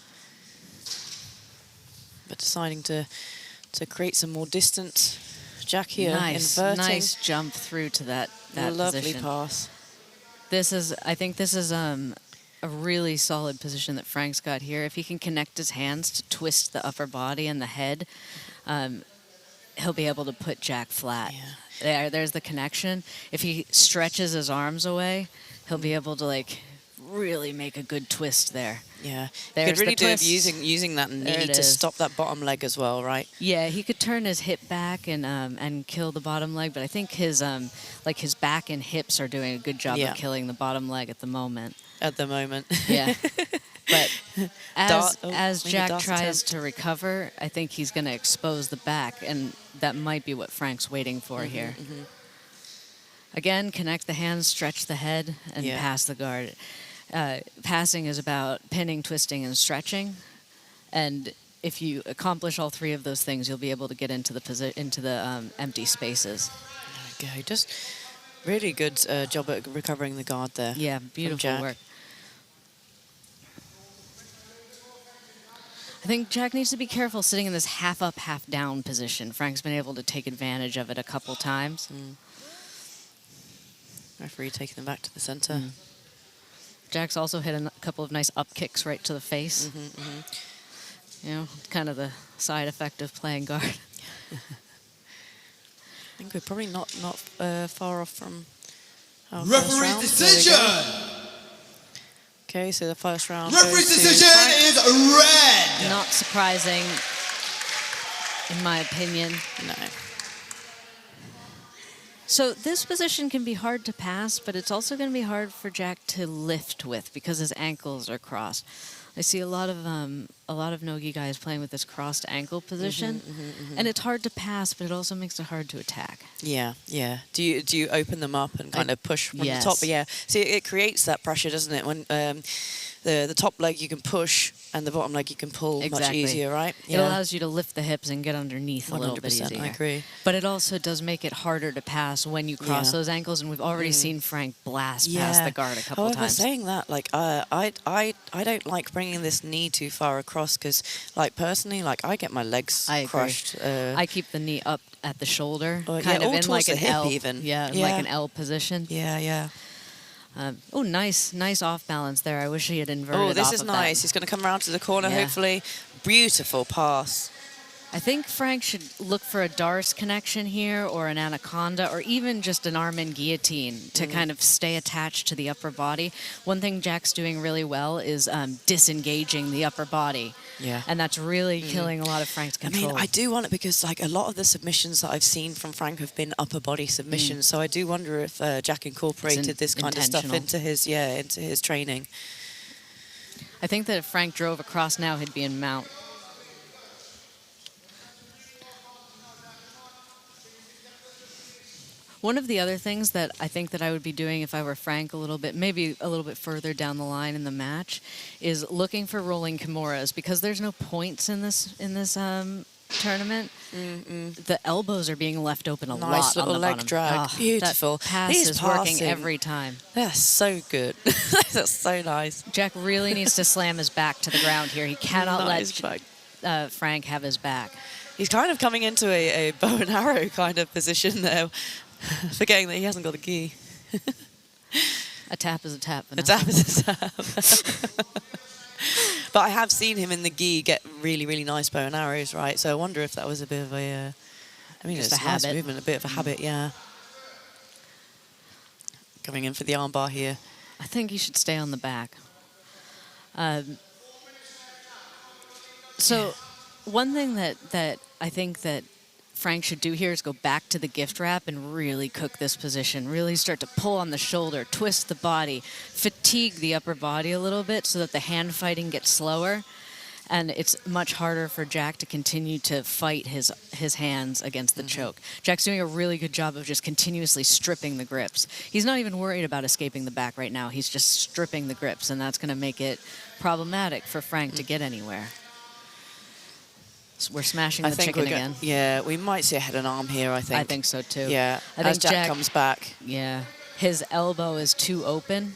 deciding to create some more distance. Jack here inverting. Nice jump through to that Lovely position. pass. I think this is a really solid position that Frank's got here. If he can connect his hands to twist the upper body and the head, he'll be able to put Jack flat. Yeah. There's the connection. If he stretches his arms away, he'll be able to like really make a good twist there. Yeah, There's you could really the do it twist. using that knee to is. stop that bottom leg as well, right? Yeah, he could turn his hip back and kill the bottom leg, but I think his his back and hips are doing a good job of killing the bottom leg at the moment. At the moment. Yeah. But as Jack dart tries attempt. to recover, I think he's going to expose the back, and that might be what Frank's waiting for here. Again, connect the hands, stretch the head, and pass the guard. Passing is about pinning, twisting, and stretching. And if you accomplish all three of those things, you'll be able to get into the empty spaces. Okay, just really good job at recovering the guard there. Yeah, beautiful Jack. work. I think Jack needs to be careful sitting in this half up, half down position. Frank's been able to take advantage of it a couple times. Referee taking them back to the center. Jack's also hit a couple of nice up kicks right to the face. You know, kind of the side effect of playing guard. I think we're probably not far off from our first Referee round. decision! Okay, so the first round. Referee's goes to decision Frank. is red! Not surprising, in my opinion. No. So this position can be hard to pass, but it's also going to be hard for Jack to lift with because his ankles are crossed. I see a lot of no-gi guys playing with this crossed ankle position, and it's hard to pass, but it also makes it hard to attack. Yeah, yeah. Do you open them up and kind of push from yes. the top? But yeah. See, it creates that pressure, doesn't it? When the top leg you can push and the bottom leg you can pull much easier, right? It allows you to lift the hips and get underneath a little bit 100%, easier. I agree. But it also does make it harder to pass when you cross those ankles, and we've already seen Frank blast past the guard a couple However, times. saying that, like, I don't like bringing this knee too far across because, like, personally, like, I get my legs crushed. I keep the knee up at the shoulder, or, kind of or in towards like the an hip L. even. Yeah, like an L position. Yeah, yeah. Oh, nice off balance there. I wish he had inverted. Oh, this off is of nice. That. He's going to come around to the corner, hopefully. Beautiful pass. I think Frank should look for a Darce connection here, or an anaconda, or even just an arm-in guillotine to kind of stay attached to the upper body. One thing Jack's doing really well is disengaging the upper body. Yeah. And that's really killing a lot of Frank's control. I mean, I do want it because, like, a lot of the submissions that I've seen from Frank have been upper body submissions. So I do wonder if Jack incorporated this kind of stuff into his training. I think that if Frank drove across now, he'd be in mount. One of the other things that I think that I would be doing if I were Frank maybe a little bit further down the line in the match, is looking for rolling kimuras, because there's no points in this tournament. The elbows are being left open a lot. Nice little on the leg bottom. drag. Oh, Beautiful. That pass is working every time. That's so good. That's so nice. Jack really needs to slam his back to the ground here. He cannot let Frank have his back. He's kind of coming into a bow and arrow kind of position there, forgetting that he hasn't got a gi. A tap is a tap. A tap is a tap. But I have seen him in the gi get really, really nice bow and arrows, right? So I wonder if that was a bit of a, just it's a a nice habit. movement, a bit of a habit, yeah. Coming in for the armbar here. I think he should stay on the back. So one thing that I think that Frank should do here is go back to the gift wrap and really cook this position. Really start to pull on the shoulder, twist the body, fatigue the upper body a little bit so that the hand fighting gets slower. And it's much harder for Jack to continue to fight his hands against the choke. Jack's doing a really good job of just continuously stripping the grips. He's not even worried about escaping the back right now. He's just stripping the grips, and that's going to make it problematic for Frank to get anywhere. So we're smashing the chicken again. Yeah, we might see a head and arm here, I think. I think so, too. Yeah, I think Jack comes back. Yeah. His elbow is too open.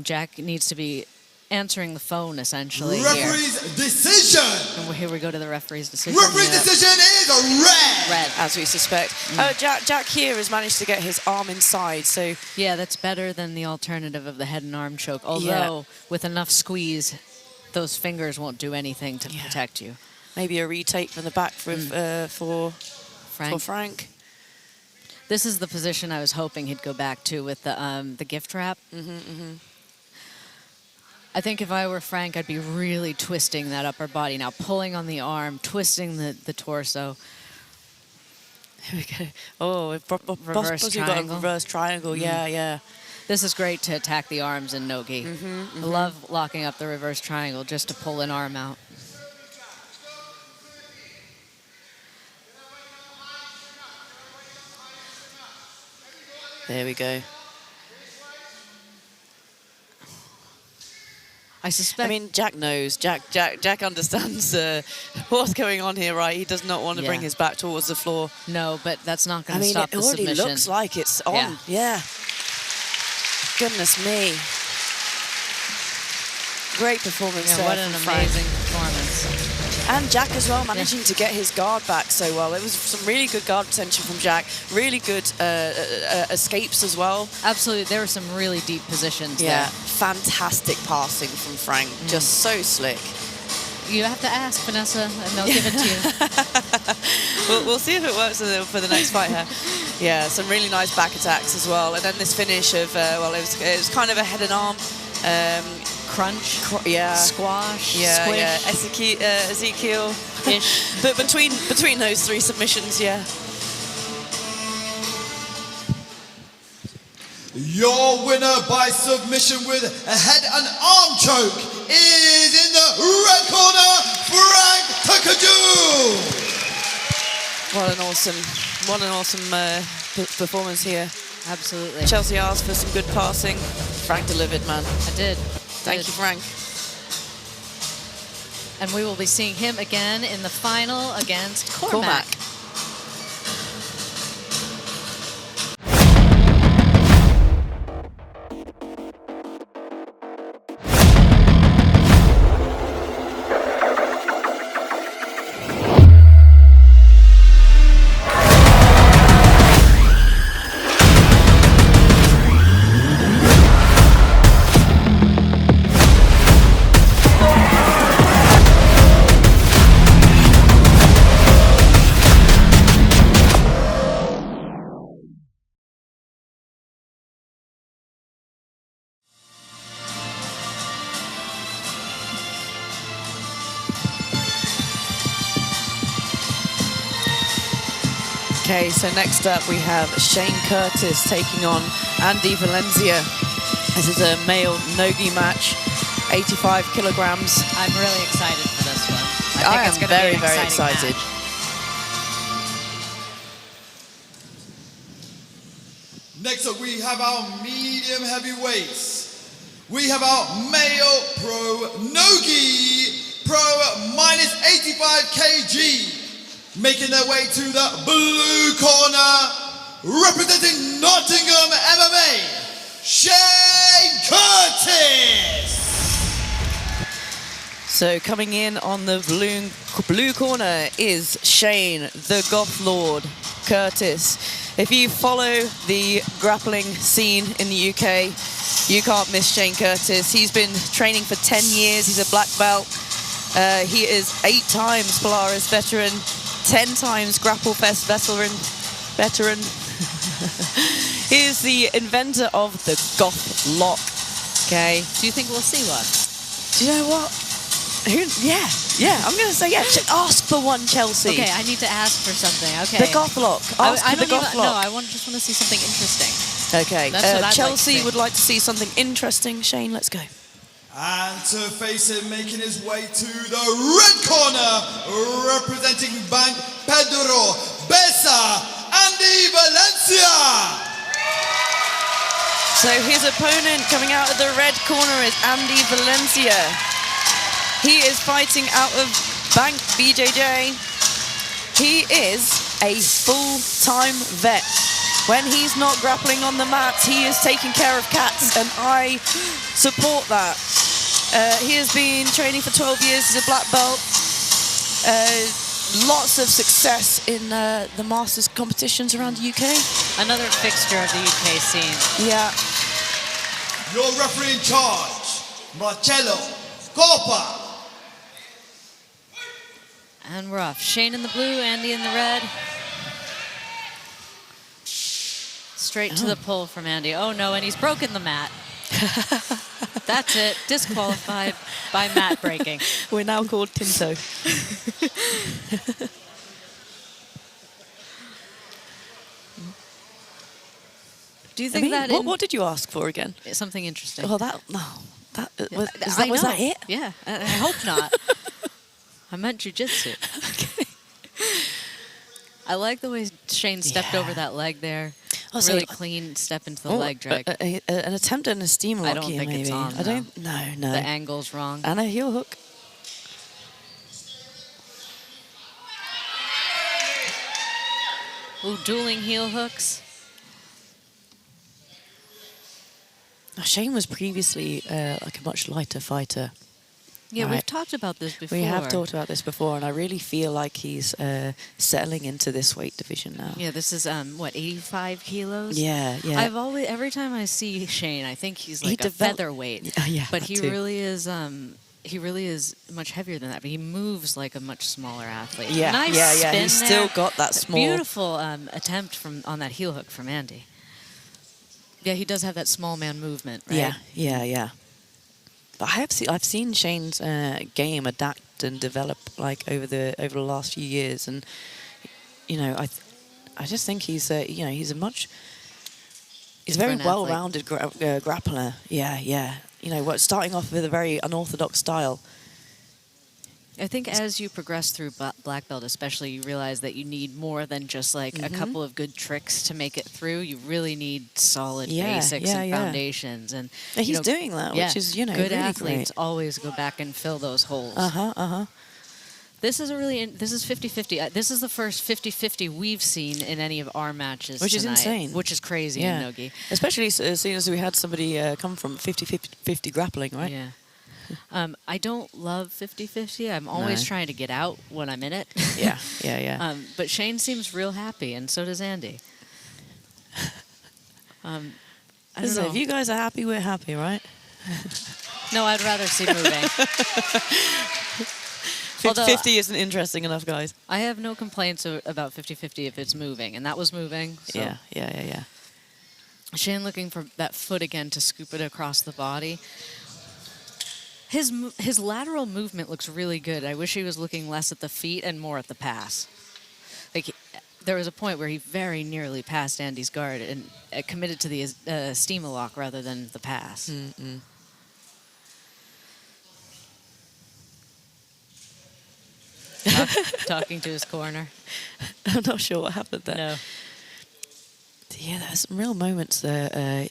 Jack needs to be answering the phone, essentially. Referee's decision. And here we go to the referee's decision. Referee's decision is red. Red, as we suspect. Jack here has managed to get his arm inside, so... Yeah, that's better than the alternative of the head and arm choke. Although, with enough squeeze, those fingers won't do anything to protect you. Maybe a retake from the back for Frank. This is the position I was hoping he'd go back to with the gift wrap. I think if I were Frank, I'd be really twisting that upper body. Now pulling on the arm, twisting the torso. Here we go. Oh, Reverse triangle. Reverse triangle, yeah. This is great to attack the arms in no-gi. I love locking up the reverse triangle just to pull an arm out. There we go. I suspect. I mean, Jack knows. Jack understands what's going on here, right? He does not want to bring his back towards the floor. No, but that's not going to stop the submission. It already looks like it's on. Yeah. Goodness me. Great performance. Yeah, what an amazing performance. And Jack as well, managing to get his guard back so well. It was some really good guard potential from Jack. Really good escapes as well. Absolutely. There were some really deep positions there. Fantastic passing from Frank. Just so slick. You have to ask, Vanessa, and they'll give it to you. We'll see if it works for the next fight here. Yeah, some really nice back attacks as well. And then this finish of, it was kind of a head and arm. Crunch, squash, Ezekiel-ish. But between those three submissions, Your winner by submission with a head and arm choke is in the red corner, Frank Takaju. What an awesome performance here. Absolutely. Chelsea asked for some good passing. Frank delivered, man. I did. Thank you, Frank. And we will be seeing him again in the final against Cormac. Okay, so next up we have Shane Curtis taking on Andy Valencia. This is a male no-gi match, 85 kilograms. I'm really excited for this one. I am very, very excited. Next up, we have our medium heavyweights. We have our male pro no-gi, pro minus 85 kg. Making their way to the blue corner, representing Nottingham MMA, Shane Curtis. So coming in on the blue corner is Shane, the Goth Lord, Curtis. If you follow the grappling scene in the UK, you can't miss Shane Curtis. He's been training for 10 years. He's a black belt. He is 8 times Polaris veteran, 10 times Grapple Fest veteran. He is the inventor of the Goth Lock. Okay. Do you think we'll see one? Do you know what? I'm going to say ask for one, Chelsea. Okay, I need to ask for something. Okay. The Goth Lock. Ask for the Goth Lock. No, I just want to see something interesting. Okay. Chelsea would like to see something interesting. Shane, let's go. And to face him, making his way to the red corner, representing Bank Pedro Besa, Andy Valencia. So his opponent coming out of the red corner is Andy Valencia. He is fighting out of Bank BJJ. He is a full-time vet. When he's not grappling on the mat, he is taking care of cats, and I support that. He has been training for 12 years as a black belt. Lots of success in the Masters competitions around the UK. Another fixture of the UK scene. Yeah. Your referee in charge, Marcello Scopa. And we're off. Shane in the blue, Andy in the red. Straight to the pull from Andy. Oh no, and he's broken the mat. That's it. Disqualified by mat breaking. We're now called Tinto. Do you think what did you ask for again? Something interesting. Oh, was that it? Yeah, I hope not. I meant jiu-jitsu. Okay. I like the way Shane stepped over that leg there. Also, really clean step into the leg drag. An attempt at a steamer lock. I don't think maybe. it's on. I don't. No. The angle's wrong. And a heel hook. Ooh, dueling heel hooks. Shane was previously like a much lighter fighter. Yeah, right? we've talked about this before. We have talked about this before, and I really feel like he's settling into this weight division now. Yeah, this is, 85 kilos? Yeah. Every time I see Shane, I think he's like a featherweight. Yeah, but he really is much heavier than that, but he moves like a much smaller athlete. Yeah, nice yeah. spin He's there. still got that small... Beautiful attempt on that heel hook from Andy. Yeah, he does have that small man movement, right? Yeah. But I've seen Shane's game adapt and develop like over the last few years, and I just think he's he's a very well-rounded grappler. Yeah. Starting off with a very unorthodox style. I think as you progress through black belt, especially, you realize that you need more than just like a couple of good tricks to make it through. You really need solid basics and foundations. And he's doing that, which is good really athletes great. always go back and fill those holes. This is 50-50. This is the first 50-50 we've seen in any of our matches Which is tonight, insane. Which is crazy in Nogi. Especially seeing as we had somebody come from 50-50 grappling, right? Yeah. I don't love 50-50. I'm always trying to get out when I'm in it. Yeah. But Shane seems real happy, and so does Andy. I don't know. If you guys are happy, we're happy, right? No, I'd rather see moving. 50-50 isn't interesting enough, guys. I have no complaints about 50-50 if it's moving, and that was moving. So. Yeah. Shane looking for that foot again to scoop it across the body. His lateral movement looks really good. I wish he was looking less at the feet and more at the pass. Like there was a point where he very nearly passed Andy's guard and committed to the steamer lock rather than the pass. Talking to his corner. I'm not sure what happened there. No. Yeah, there's some real moments there.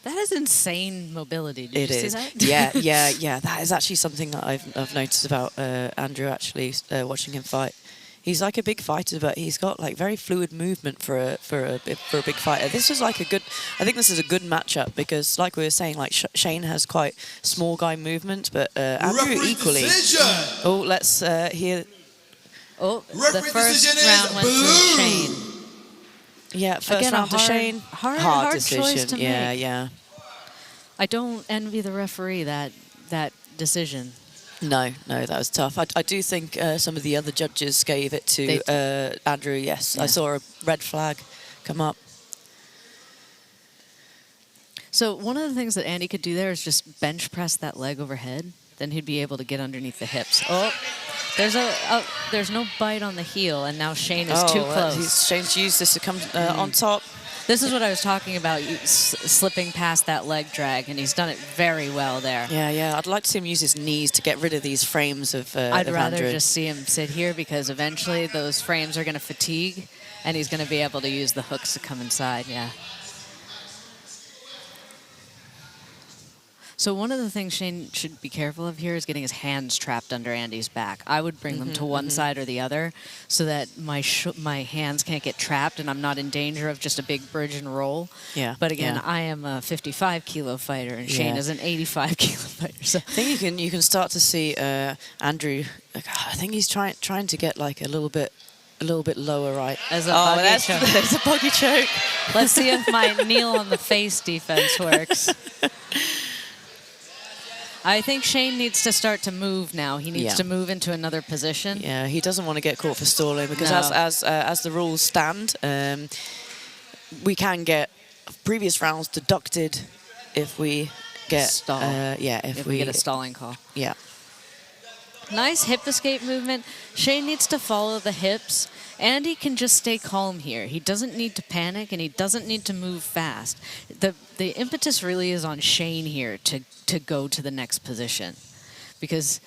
That is insane mobility. Did you see that? Yeah. That is actually something that I've noticed about Andrew. Actually, watching him fight, he's like a big fighter, but he's got like very fluid movement for a big fighter. This is like I think this is a good matchup because, like we were saying, like Shane has quite small guy movement, but Andrew equally. Decision. Oh, let's hear. Oh, the Referee first decision round is went blue. to Shane. Yeah, first Again, round to Shane. Hard decision. choice to make. Yeah. I don't envy the referee that decision. No, that was tough. I do think some of the other judges gave it to Andrew, yes. Yeah. I saw a red flag come up. So one of the things that Andy could do there is just bench press that leg overhead. Then he'd be able to get underneath the hips. Oh, there's no bite on the heel, and now Shane is too close. Shane's used this to come on top. This is what I was talking about, slipping past that leg drag, and he's done it very well there. Yeah. I'd like to see him use his knees to get rid of these frames of I'd rather Andrew. just see him sit here because eventually those frames are going to fatigue, and he's going to be able to use the hooks to come inside, yeah. So one of the things Shane should be careful of here is getting his hands trapped under Andy's back. I would bring them to one side or the other so that my hands can't get trapped and I'm not in danger of just a big bridge and roll. Yeah. But again, I am a 55-kilo fighter and Shane is an 85-kilo fighter. So I think you can start to see Andrew. I think he's trying to get like a little bit lower, right? As a bogey choke. There's a bogey choke. Let's see if my kneel on the face defense works. I think Shane needs to start to move now. He needs to move into another position. Yeah, he doesn't want to get caught for stalling because as the rules stand, we can get previous rounds deducted if we get stall. If we get a stalling call. Yeah. Nice hip escape movement. Shane needs to follow the hips. Andy can just stay calm here. He doesn't need to panic, and he doesn't need to move fast. The impetus really is on Shane here to go to the next position because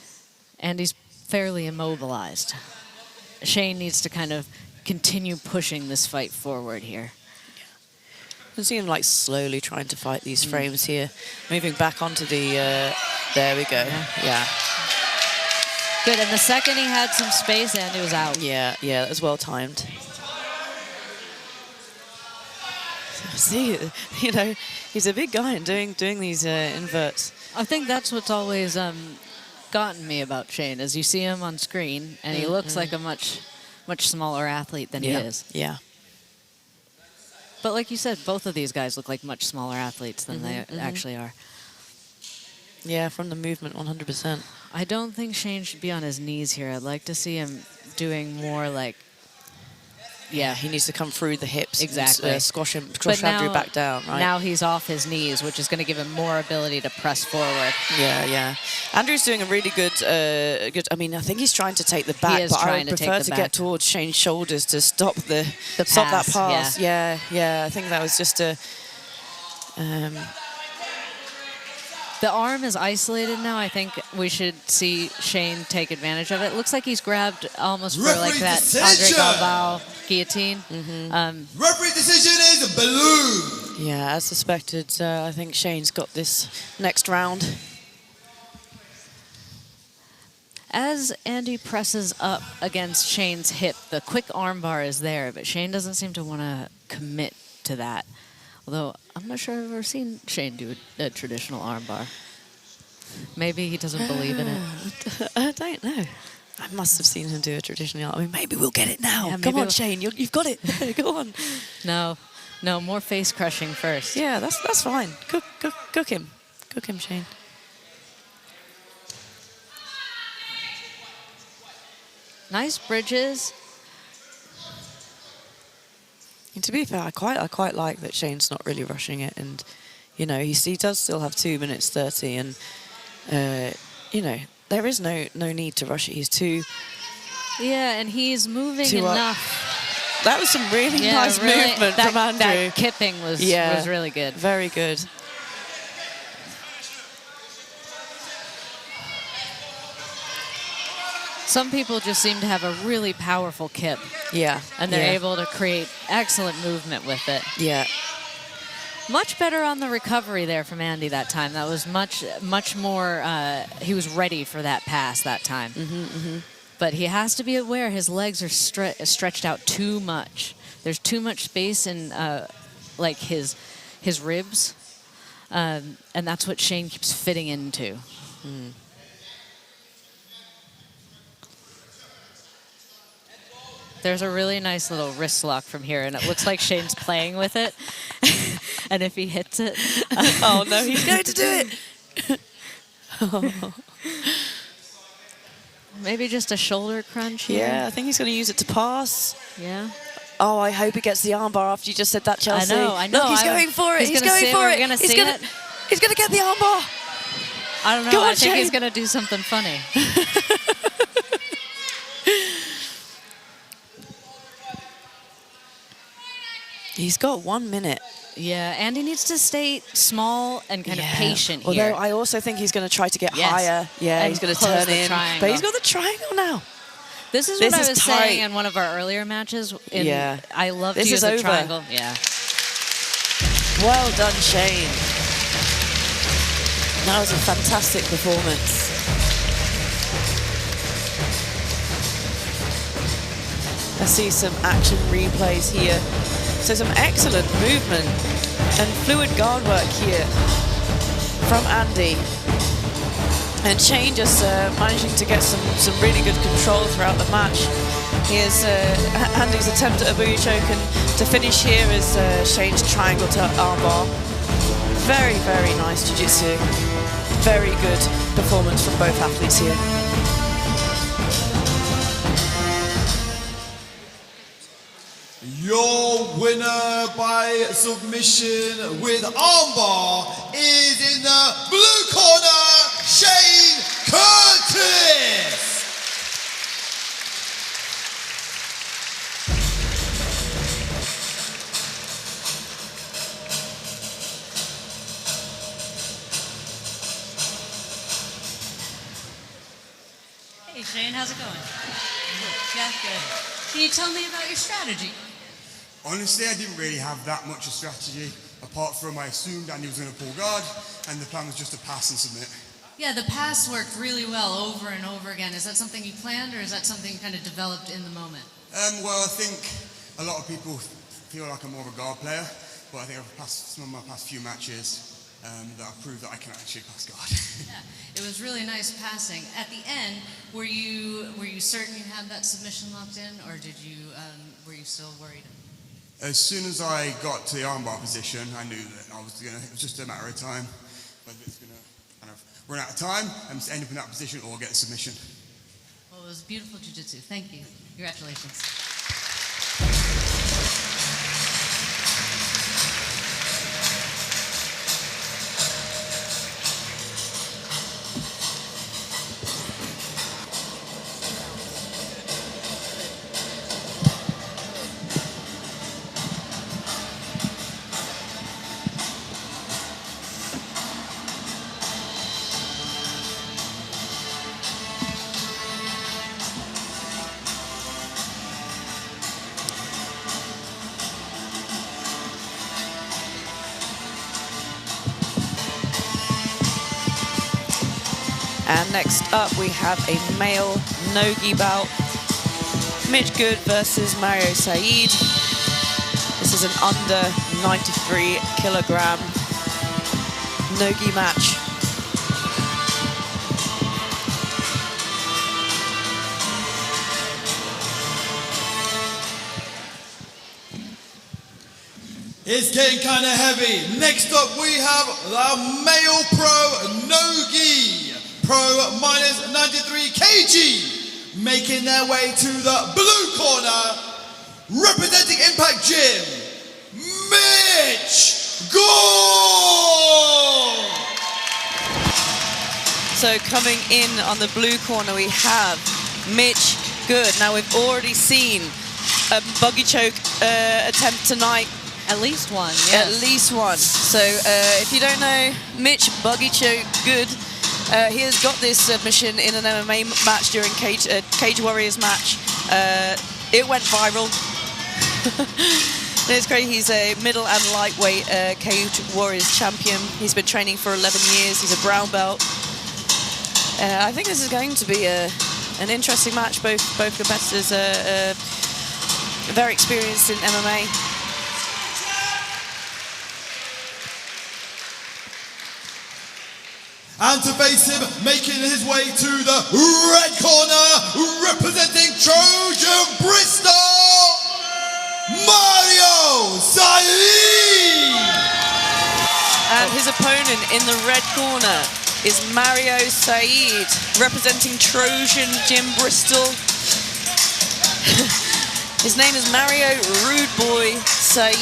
Andy's fairly immobilized. Shane needs to kind of continue pushing this fight forward here. You can see him like slowly trying to fight these frames here. Moving back onto the, there we go. Yeah. Good, and the second he had some space, Andy was out. Yeah, that was well timed. See, he's a big guy and doing these inverts. I think that's what's always gotten me about Shane, is you see him on screen, and he looks like a much smaller athlete than he is. Yeah. But like you said, both of these guys look like much smaller athletes than they actually are. Yeah, from the movement, 100%. I don't think Shane should be on his knees here. I'd like to see him doing more like... Yeah, he needs to come through the hips. Exactly. And, squash Andrew back down, right? Now he's off his knees, which is going to give him more ability to press forward. Yeah. Andrew's doing a really good... I mean, I think he's trying to take the back, but I would prefer to get towards Shane's shoulders to stop stop that pass. Yeah. I think that was just a... The arm is isolated now. I think we should see Shane take advantage of it. Looks like he's grabbed almost for like that Andre Galvao guillotine. Referee decision is a balloon. Yeah, as suspected, I think Shane's got this next round. As Andy presses up against Shane's hip, the quick armbar is there, but Shane doesn't seem to want to commit to that. Although, I'm not sure I've ever seen Shane do a traditional armbar. Maybe he doesn't believe in it. I don't know. I must have seen him do a traditional. I mean, maybe we'll get it now. Yeah, Come on, Shane, you've got it. Go on. No, more face crushing first. Yeah, that's fine. Cook him. Cook him, Shane. Nice bridges. And to be fair, I quite like that Shane's not really rushing it, and he does still have 2 minutes 30, and there is no need to rush it. He's too. Yeah, and he's moving enough. That was some really nice movement from Andrew. That kipping was really good. Very good. Some people just seem to have a really powerful kip. Yeah. And they're able to create excellent movement with it. Yeah. Much better on the recovery there from Andy that time. That was much more, he was ready for that pass that time. But he has to be aware his legs are stretched out too much. There's too much space in like his ribs. And that's what Shane keeps fitting into. There's a really nice little wrist lock from here, and it looks like Shane's playing with it. And if he hits it... oh, no, he's going to do it! Maybe just a shoulder crunch here. Yeah, I think he's going to use it to pass. Yeah. Oh, I hope he gets the armbar after you just said that, Chelsea. I know. Look, he's going for it. He's going for it. He's going to get the armbar. I don't know. I think he's going to do something funny. He's got 1 minute. Yeah, Andy needs to stay small and kind of patient here. Although I also think he's going to try to get higher. Yeah, and he's going to turn in. Triangle. But he's got the triangle now. This is what I was saying in one of our earlier matches. I love to use the triangle. Yeah. Well done, Shane. That was a fantastic performance. I see some action replays here. So some excellent movement and fluid guard work here from Andy. And Shane just managing to get some really good control throughout the match. Here's Andy's attempt at a boogie choke, and to finish here is Shane's triangle to armbar. Very, very nice jiu-jitsu. Very good performance from both athletes here. Your winner by submission with armbar is in the blue corner, Shane Curtis. Hey Shane, how's it going? Yeah, good. Can you tell me about your strategy? Honestly, I didn't really have that much of strategy, apart from I assumed Andy was going to pull guard, and the plan was just to pass and submit. Yeah, the pass worked really well over and over again. Is that something you planned, or is that something kind of developed in the moment? Well, I think a lot of people feel like I'm more of a guard player, but I think I've passed some of my past few matches that I've proved that I can actually pass guard. Yeah, it was really nice passing. At the end, were you certain you had that submission locked in, or were you still worried? As soon as I got to the armbar position, I knew that it was just a matter of time, whether it's going to kind of run out of time and end up in that position or get a submission. Well, it was beautiful jiu-jitsu. Thank you. Congratulations. And next up, we have a male no-gi bout. Mitch Good versus Mario Said. This is an under 93 kilogram no-gi match. It's getting kind of heavy. Next up, we have the male pro no-gi. Pro minus 93 kg, making their way to the blue corner, representing Impact Gym, Mitch Good. So coming in on the blue corner, we have Mitch Good. Now we've already seen a buggy choke attempt tonight. At least one, yes. At least one. So if you don't know, Mitch buggy choke Good. He has got this submission in an MMA match during Cage Warriors match. It went viral. It's great. He's a middle and lightweight Cage Warriors champion. He's been training for 11 years. He's a brown belt. I think this is going to be an interesting match. Both competitors are very experienced in MMA. And to face him, making his way to the red corner, representing Trojan Bristol, Mario Said! And his opponent in the red corner is Mario Said, representing Trojan Gym Bristol. His name is Mario Rude Boy Said.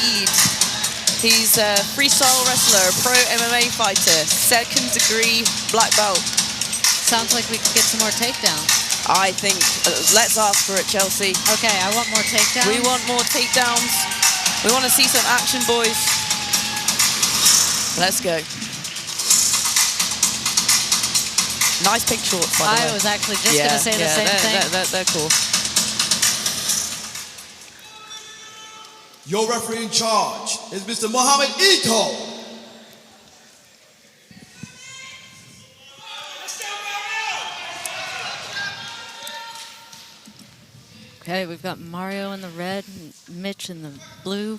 He's a freestyle wrestler, a pro MMA fighter, second degree black belt. Sounds like we could get some more takedowns. I think, let's ask for it, Chelsea. Okay, I want more takedowns. We want more takedowns. We want to see some action, boys. Let's go. Nice pink shorts, by the way. I was actually just going to say the same thing. They're cool. Your referee in charge is Mr. Mohammed Ito. Okay, we've got Mario in the red, and Mitch in the blue.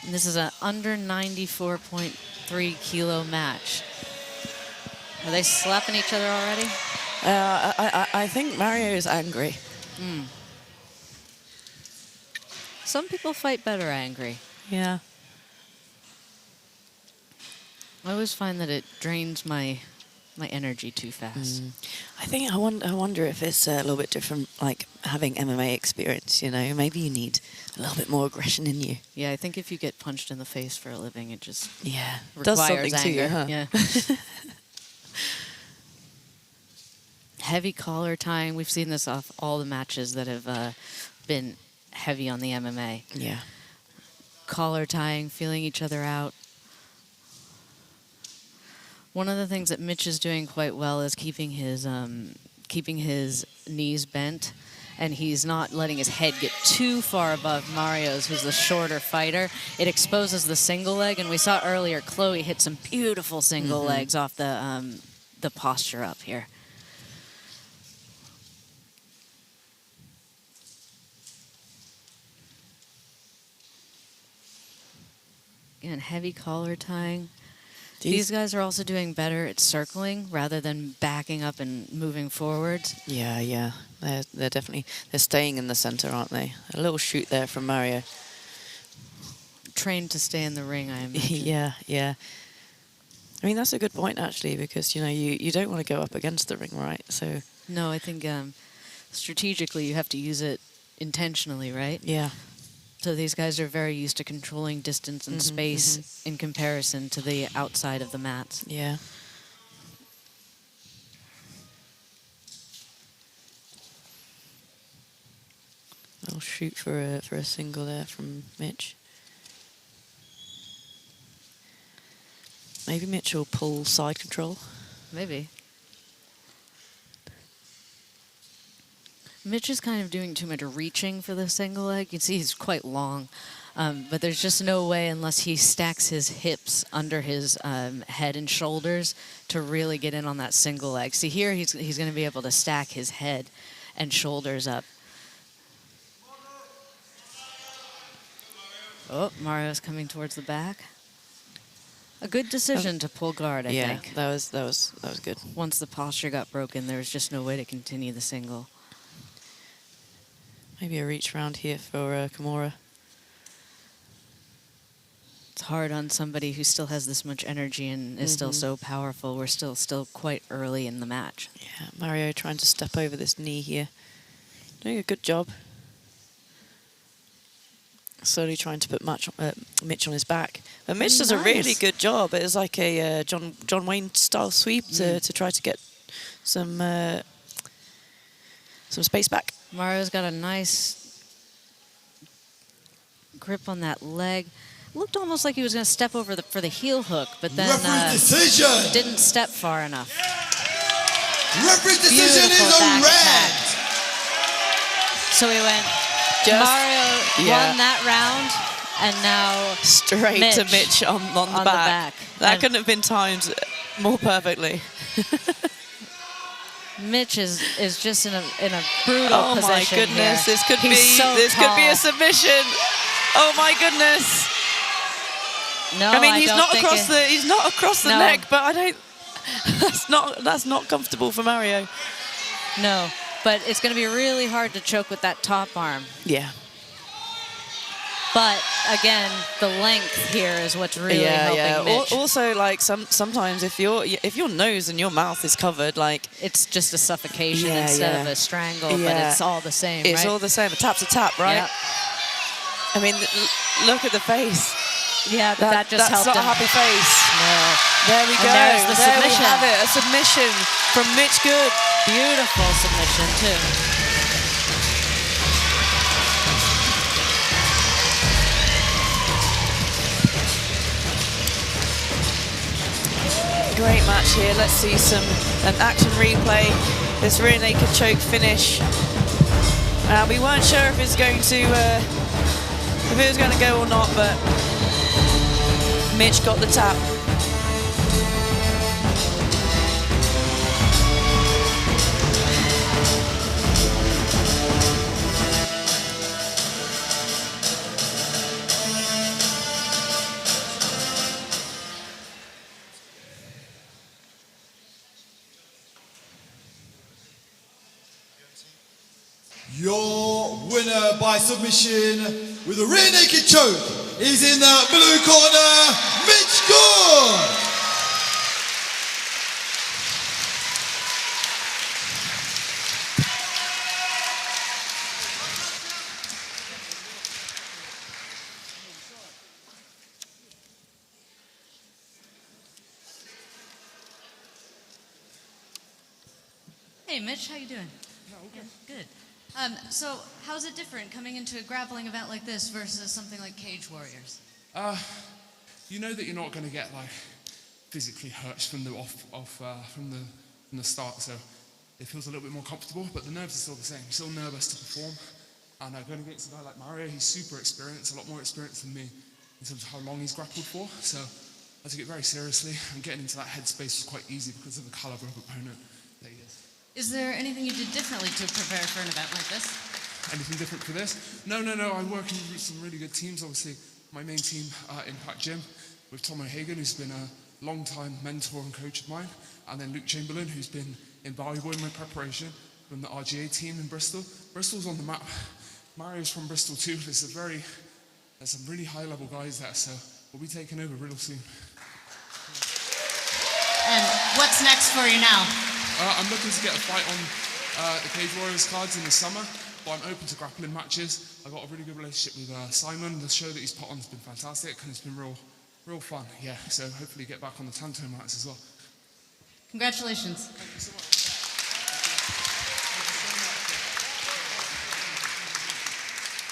And this is an under 94.3 kilo match. Are they slapping each other already? I think Mario is angry. Some people fight better angry. Yeah. I always find that it drains my energy too fast. I wonder if it's a little bit different, like having MMA experience, you know. Maybe you need a little bit more aggression in you. Yeah, I think if you get punched in the face for a living, it just does requires something anger. to you, huh? Yeah. Heavy collar tying. We've seen this off all the matches that have been heavy on the MMA. Yeah. Collar tying, feeling each other out. One of the things that Mitch is doing quite well is keeping his knees bent, and he's not letting his head get too far above Mario's, who's the shorter fighter. It exposes the single leg, and we saw earlier Chloe hit some beautiful single legs off the posture up here. Again, heavy collar tying. These guys are also doing better at circling rather than backing up and moving forwards. Yeah. They're definitely staying in the center, aren't they? A little shoot there from Mario. Trained to stay in the ring, I imagine. Yeah. I mean, that's a good point actually, because you know you don't want to go up against the ring, right? So no, I think strategically you have to use it intentionally, right? Yeah. So these guys are very used to controlling distance and space in comparison to the outside of the mats. Yeah. I'll shoot for a single there from Mitch. Maybe Mitch will pull side control. Maybe. Mitch is kind of doing too much reaching for the single leg. You can see he's quite long, but there's just no way unless he stacks his hips under his head and shoulders to really get in on that single leg. See here, he's going to be able to stack his head and shoulders up. Oh, Mario's coming towards the back. A good decision to pull guard, I think. Yeah, that was good. Once the posture got broken, there was just no way to continue the single. Maybe a reach round here for Kimura. It's hard on somebody who still has this much energy and is still so powerful. We're still quite early in the match. Yeah, Mario trying to step over this knee here. Doing a good job. Slowly trying to put Mitch on his back. But Mitch does a really good job. It was like a John Wayne style sweep to try to get some space back. Mario's got a nice grip on that leg. Looked almost like he was going to step over for the heel hook, but then decision. Didn't step far enough. Referee decision is a red. So we went. Mario won that round, and now straight Mitch to Mitch on the back. That couldn't have been timed more perfectly. Mitch is just in a brutal position. Oh my goodness, here. this could Could be a submission. Oh my goodness. No, I mean he's not across the neck, but I don't. That's not comfortable for Mario. No, but it's going to be really hard to choke with that top arm. Yeah. But again, the length here is what's really helping Mitch. Also, like sometimes if your nose and your mouth is covered, like it's just a suffocation instead of a strangle, but it's all the same. It's all the same. A tap's a tap, right? Yep. I mean, look at the face. Yeah, that just helped him. That's not a happy face. No. There we go. There's the submission. We have it. A submission from Mitch Good. Beautiful submission too. Great match here. Let's see an action replay. This rear naked choke finish. We weren't sure if it's going to go or not, but Mitch got the tap. Your winner by submission with a rear naked choke is in the blue corner, Mitch Good. Hey, Mitch, how you doing? Yeah, good. So, how's it different coming into a grappling event like this versus something like Cage Warriors? You know that you're not going to get like physically hurt from the start, so it feels a little bit more comfortable. But the nerves are still the same. I'm still nervous to perform, and going against a guy like Mario, he's super experienced, a lot more experienced than me in terms of how long he's grappled for. So I took it very seriously, and getting into that headspace was quite easy because of the caliber of opponent that he is. Is there anything you did differently to prepare for an event like this? Anything different for this? No. I work with some really good teams. Obviously, my main team, Impact Gym, with Tom O'Hagan, who's been a long-time mentor and coach of mine, and then Luke Chamberlain, who's been invaluable in my preparation from the RGA team in Bristol. Bristol's on the map. Mario's from Bristol too. There's some really high-level guys there, so we'll be taking over real soon. And what's next for you now? I'm looking to get a fight on the Cage Warriors cards in the summer, but I'm open to grappling matches. I've got a really good relationship with Simon. The show that he's put on has been fantastic, and it's been real fun. Yeah, so hopefully get back on the Tanto mats as well. Congratulations. Thank you so much.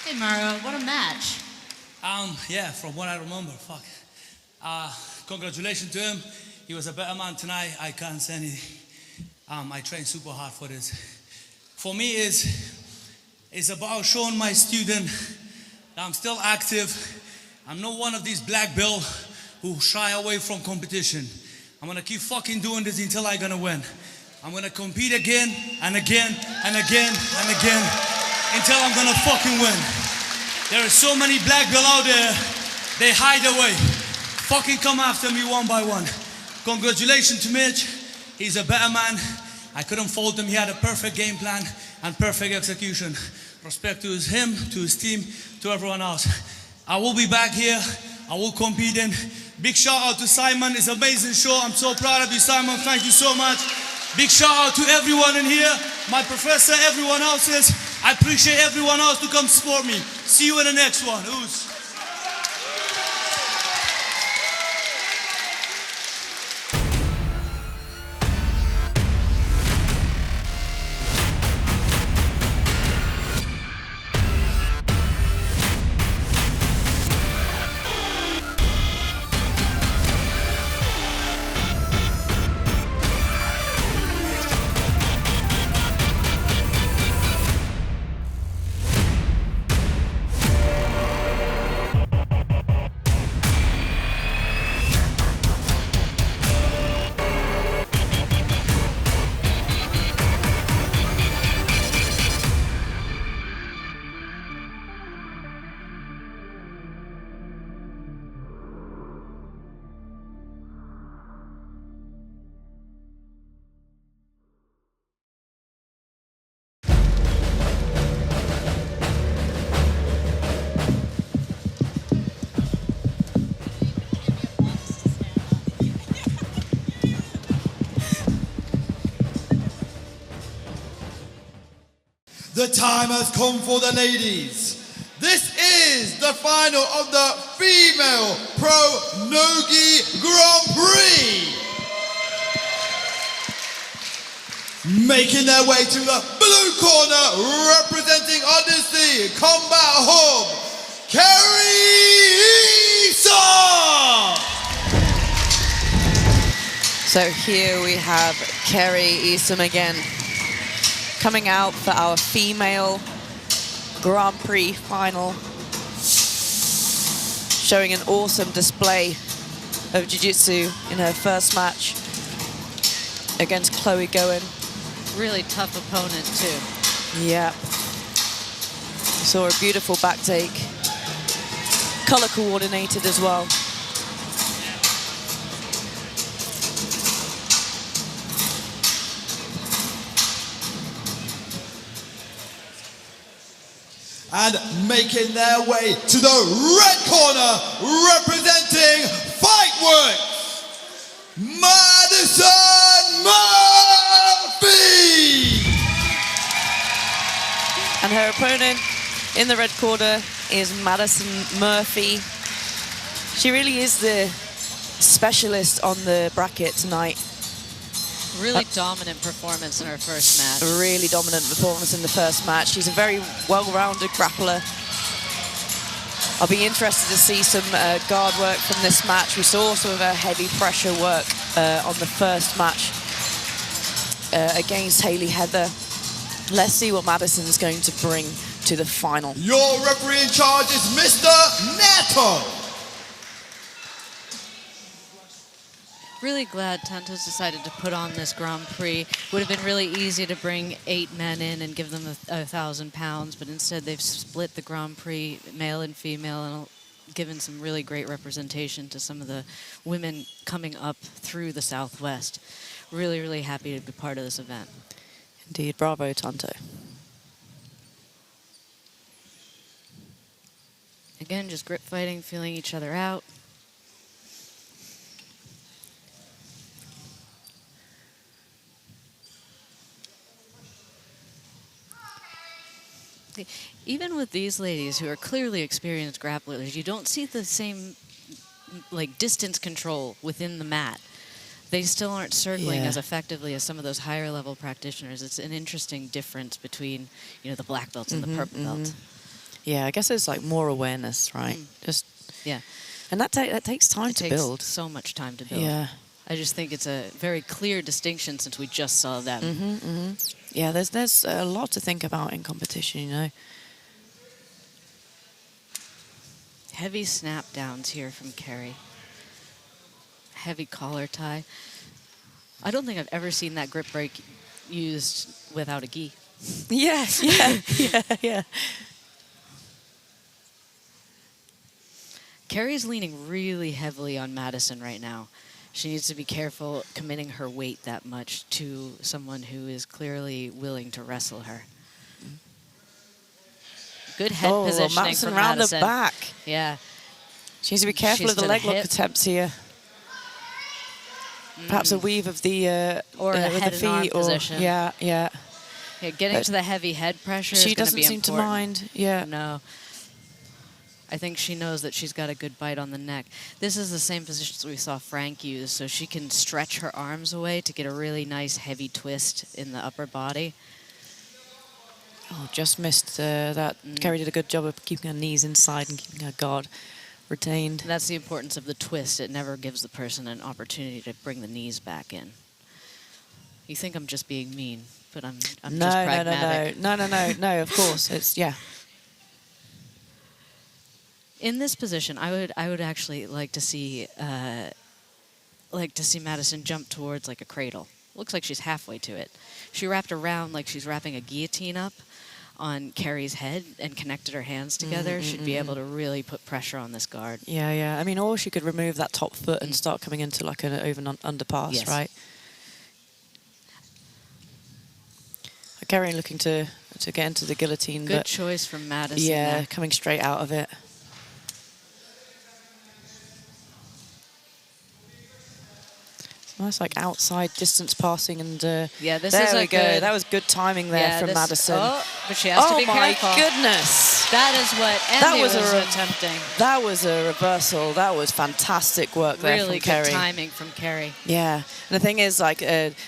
Hey, Mario, what a match. Yeah, from what I remember, fuck. Congratulations to him. He was a better man tonight. I can't say anything. I trained super hard for this. For me, it's about showing my student that I'm still active. I'm not one of these black belt who shy away from competition. I'm gonna keep fucking doing this until I'm gonna win. I'm gonna compete again and again and again and again until I'm gonna fucking win. There are so many black belt out there, they hide away. Fucking come after me one by one. Congratulations to Mitch. He's a better man. I couldn't fault him. He had a perfect game plan and perfect execution. Respect to him, to his team, to everyone else. I will be back here. I will compete in. Big shout out to Simon. It's an amazing show. I'm so proud of you, Simon. Thank you so much. Big shout out to everyone in here. My professor, everyone else's. I appreciate everyone else to come support me. See you in the next one. Oos. The time has come for the ladies. This is the final of the Female Pro Nogi Grand Prix. Making their way to the blue corner, representing Odyssey Combat Hub, Carrie. So here we have Carrie Eastham again, coming out for our female Grand Prix final, showing an awesome display of jiu-jitsu in her first match against Chloe Goen. Really tough opponent too. Yeah. Saw a beautiful back take. Color coordinated as well. And making their way to the red corner, representing Fightworks, Madison Murphy! And her opponent in the red corner is Madison Murphy. She really is the specialist on the bracket tonight. Really dominant performance in her first match. A really dominant performance in the first match. She's a very well-rounded grappler. I'll be interested to see some guard work from this match. We saw some of her heavy pressure work on the first match against Hayley Heather. Let's see what Madison's going to bring to the final. Your referee in charge is Mr. Neto. Really glad Tanto's decided to put on this Grand Prix. Would have been really easy to bring 8 men in and give them 1,000 pounds, but instead they've split the Grand Prix, male and female, and given some really great representation to some of the women coming up through the Southwest. Really, really happy to be part of this event. Indeed, bravo, Tanto. Again, just grip fighting, feeling each other out. Even with these ladies who are clearly experienced grapplers, you don't see the same like distance control within the mat. They still aren't circling as effectively as some of those higher level practitioners. It's an interesting difference between, you know, the black belts and the purple belt. Yeah, I guess it's like more awareness, right? Just yeah, and that takes time to build. So much time to build. Yeah, I just think it's a very clear distinction since we just saw them. Yeah, there's a lot to think about in competition, you know. Heavy snap downs here from Carrie. Heavy collar tie. I don't think I've ever seen that grip break used without a gi. Yeah. Carrie's leaning really heavily on Madison right now. She needs to be careful committing her weight that much to someone who is clearly willing to wrestle her. Good head positioning from round Madison. the back. Yeah. She needs to be careful of the leg lock attempts here. Perhaps a weave of the or a head the feet, and arm position. Yeah, getting to the heavy head pressure. She is doesn't be seem important. to mind. Yeah. No. I think she knows that she's got a good bite on the neck. This is the same position we saw Frank use, so she can stretch her arms away to get a really nice heavy twist in the upper body. Oh, just missed that. Carrie did a good job of keeping her knees inside and keeping her guard retained. That's the importance of the twist. It never gives the person an opportunity to bring the knees back in. You think I'm just being mean, but I'm just pragmatic. No, of course. It's, yeah. In this position, I would actually like to see Madison jump towards like a cradle. Looks like she's halfway to it. She wrapped around like she's wrapping a guillotine up on Carrie's head and connected her hands together. She'd be able to really put pressure on this guard. Yeah. I mean, or she could remove that top foot and start coming into like an over and under pass, right? Carrie looking to get into the guillotine. Good choice from Madison. Yeah, there. Coming straight out of it. Nice, like outside distance passing, and yeah, this there is we go. That was good timing there from Madison. Oh, but she has to be careful. Oh my goodness! That is what Andy was attempting. That was a reversal. That was fantastic work there from Carrie. Really good timing from Carrie. Yeah, and the thing is, like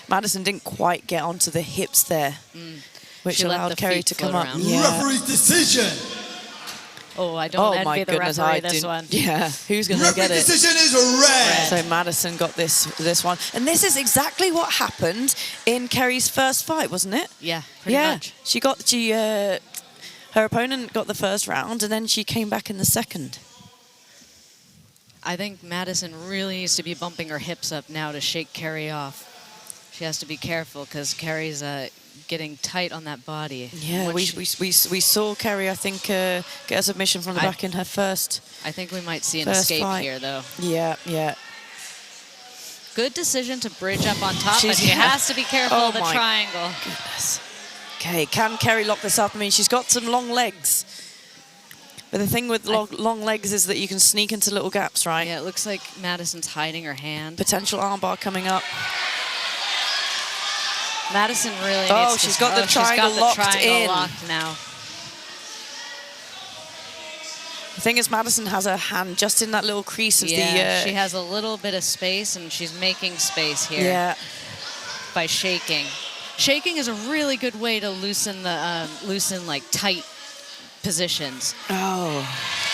Madison didn't quite get onto the hips there, which allowed Carrie to come up. Yeah. Referee's decision. Oh, I don't envy the referee this one. Yeah, who's going to get it? Referee decision is red. So Madison got this one. And this is exactly what happened in Carrie's first fight, wasn't it? Yeah, pretty much. Her opponent got the first round, and then she came back in the second. I think Madison really needs to be bumping her hips up now to shake Carrie off. She has to be careful because Carrie's getting tight on that body. Yeah, we saw Carrie, I think, get a submission from the back in her first. I think we might see an escape fight here, though. Yeah. Good decision to bridge up on top, but she has to be careful of the triangle. Goodness. Okay, can Carrie lock this up? I mean, she's got some long legs. But the thing with long legs is that you can sneak into little gaps, right? Yeah, it looks like Madison's hiding her hand. Potential armbar coming up. Madison really needs Oh, she's got the triangle locked now. The thing is, Madison has her hand just in that little crease of the... she has a little bit of space, and she's making space here. Yeah. By shaking. Shaking is a really good way to loosen like tight positions. Oh.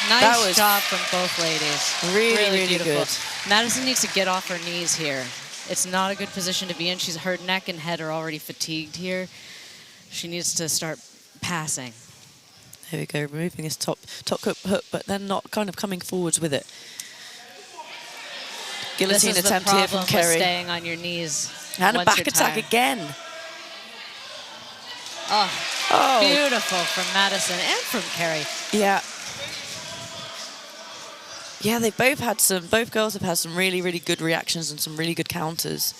Nice job from both ladies. Really beautiful. good. Madison needs to get off her knees here. It's not a good position to be in. Her neck and head are already fatigued here. She needs to start passing. Here we go, removing his top hook, but then not kind of coming forwards with it. Guillotine attempt here from Carrie. Staying on your knees. And a back attack again. Oh, beautiful from Madison and from Carrie. Yeah. Yeah, both girls have had some really, really good reactions and some really good counters.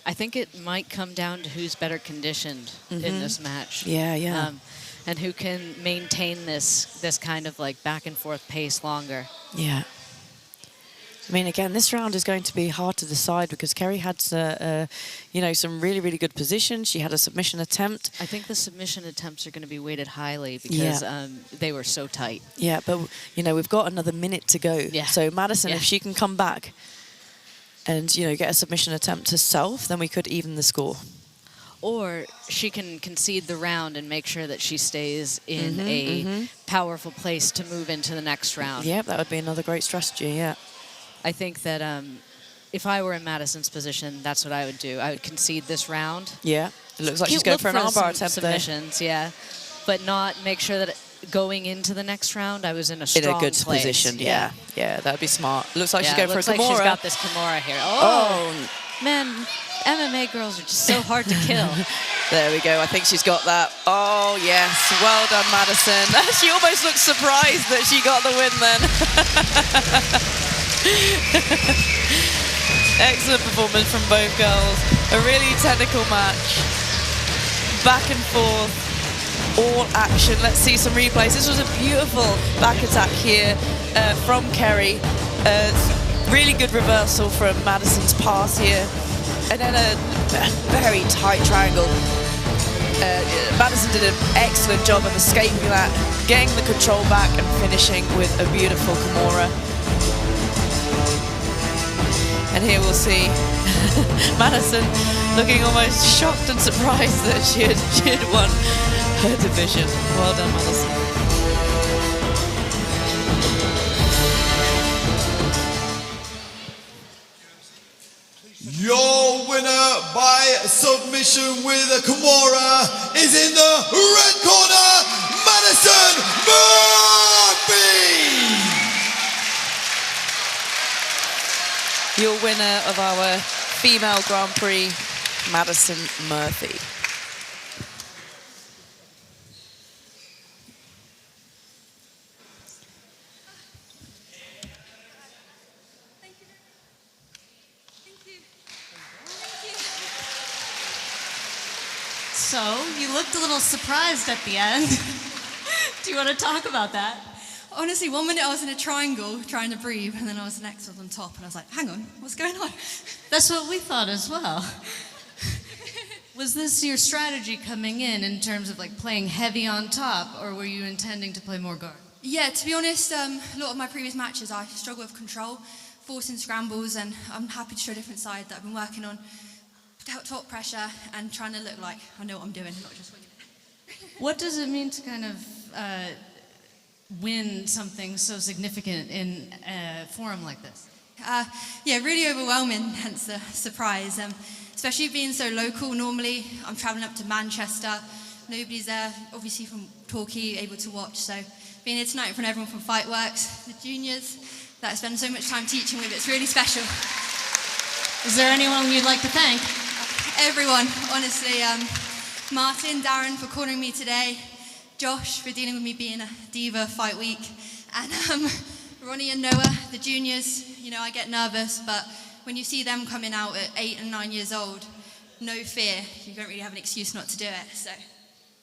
I think it might come down to who's better conditioned in this match. Yeah. And who can maintain this kind of like back and forth pace longer. Yeah. I mean, again, this round is going to be hard to decide because Carrie had, some really, really good positions. She had a submission attempt. I think the submission attempts are going to be weighted highly because they were so tight. Yeah, but, we've got another minute to go. Yeah. So Madison, if she can come back and, get a submission attempt herself, then we could even the score. Or she can concede the round and make sure that she stays in a powerful place to move into the next round. Yeah, that would be another great strategy, yeah. I think that if I were in Madison's position, that's what I would do. I would concede this round. Yeah, it looks like she's going for an armbar attempt submissions, yeah. But not make sure that going into the next round, I was in a strong good place. position, yeah. Yeah, that would be smart. Looks like she's going for a Kimura. Looks like she's got this Kimura here. Oh, man, MMA girls are just so hard to kill. There we go. I think she's got that. Oh, yes. Well done, Madison. She almost looks surprised that she got the win then. Excellent performance from both girls. A really technical match. Back and forth. All action. Let's see some replays. This was a beautiful back attack here from Carrie. Really good reversal from Madison's pass here. And then a very tight triangle. Madison did an excellent job of escaping that, getting the control back and finishing with a beautiful Kimura. And here we'll see Madison looking almost shocked and surprised that she had won her division. Well done, Madison. Your winner by submission with a Kimura is in the red corner, Madison Murphy! Your winner of our female Grand Prix, Madison Murphy. So, you looked a little surprised at the end. Do you want to talk about that? Honestly, 1 minute I was in a triangle trying to breathe, and then I was next on top, and I was like, hang on, what's going on? That's what we thought as well. Was this your strategy coming in terms of like playing heavy on top, or were you intending to play more guard? Yeah, to be honest, a lot of my previous matches I struggle with control, forcing scrambles, and I'm happy to show a different side that I've been working on. Top pressure and trying to look like I know what I'm doing, not just winging it. What does it mean to kind of win something so significant in a forum like this? Yeah, really overwhelming, hence the surprise. Especially being so local. Normally, I'm traveling up to Manchester. Nobody's there, obviously from Torquay, able to watch. So being here tonight in front of everyone from Fightworks, the juniors that I spend so much time teaching with, it's really special. Is there anyone you'd like to thank? Everyone, honestly. Martin, Darren for cornering me today. Josh for dealing with me being a diva fight week. And Ronnie and Noah, the juniors. You know, I get nervous, but when you see them coming out at 8 and 9 years old, no fear. You don't really have an excuse not to do it. So,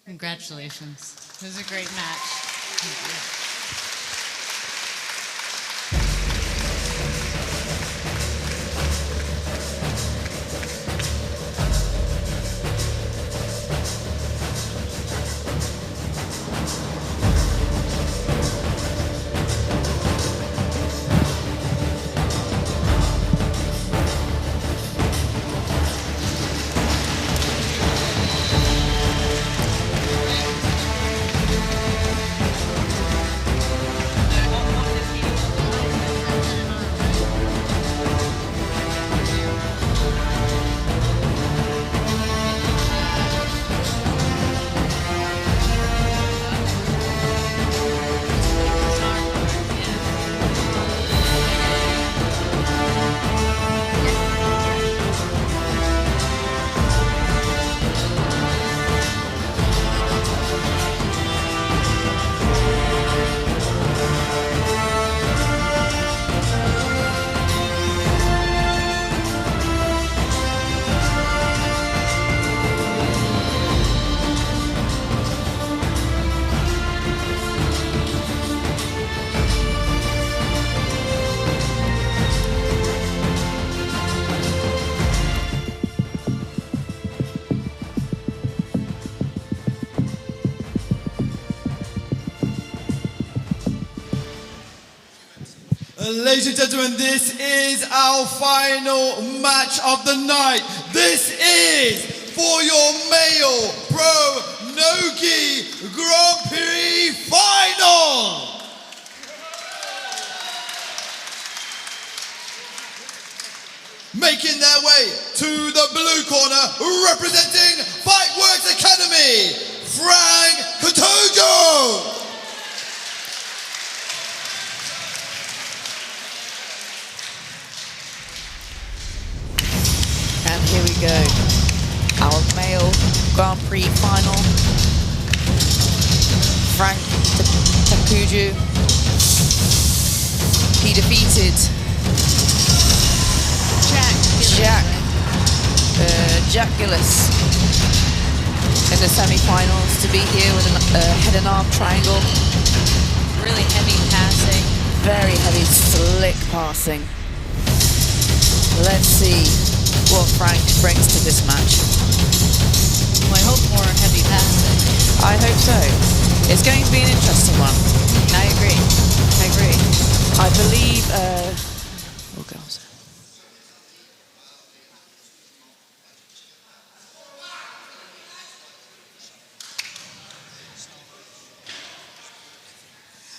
congratulations. It was a great match. Ladies and gentlemen, this is our final match of the night. This is for your male pro no-gi Grand Prix final. Making their way to the blue corner, representing Fightworks Academy, Frank Katojo. And here we go. Our male Grand Prix final. Frank Takuju. He defeated Jack Gillis in the semi-finals to be here with a head and arm triangle. Really heavy passing. Very heavy, slick passing. Let's see what Frank brings to this match. Well, I hope more heavy passing. I hope so. It's going to be an interesting one. I agree. I believe, oh girls.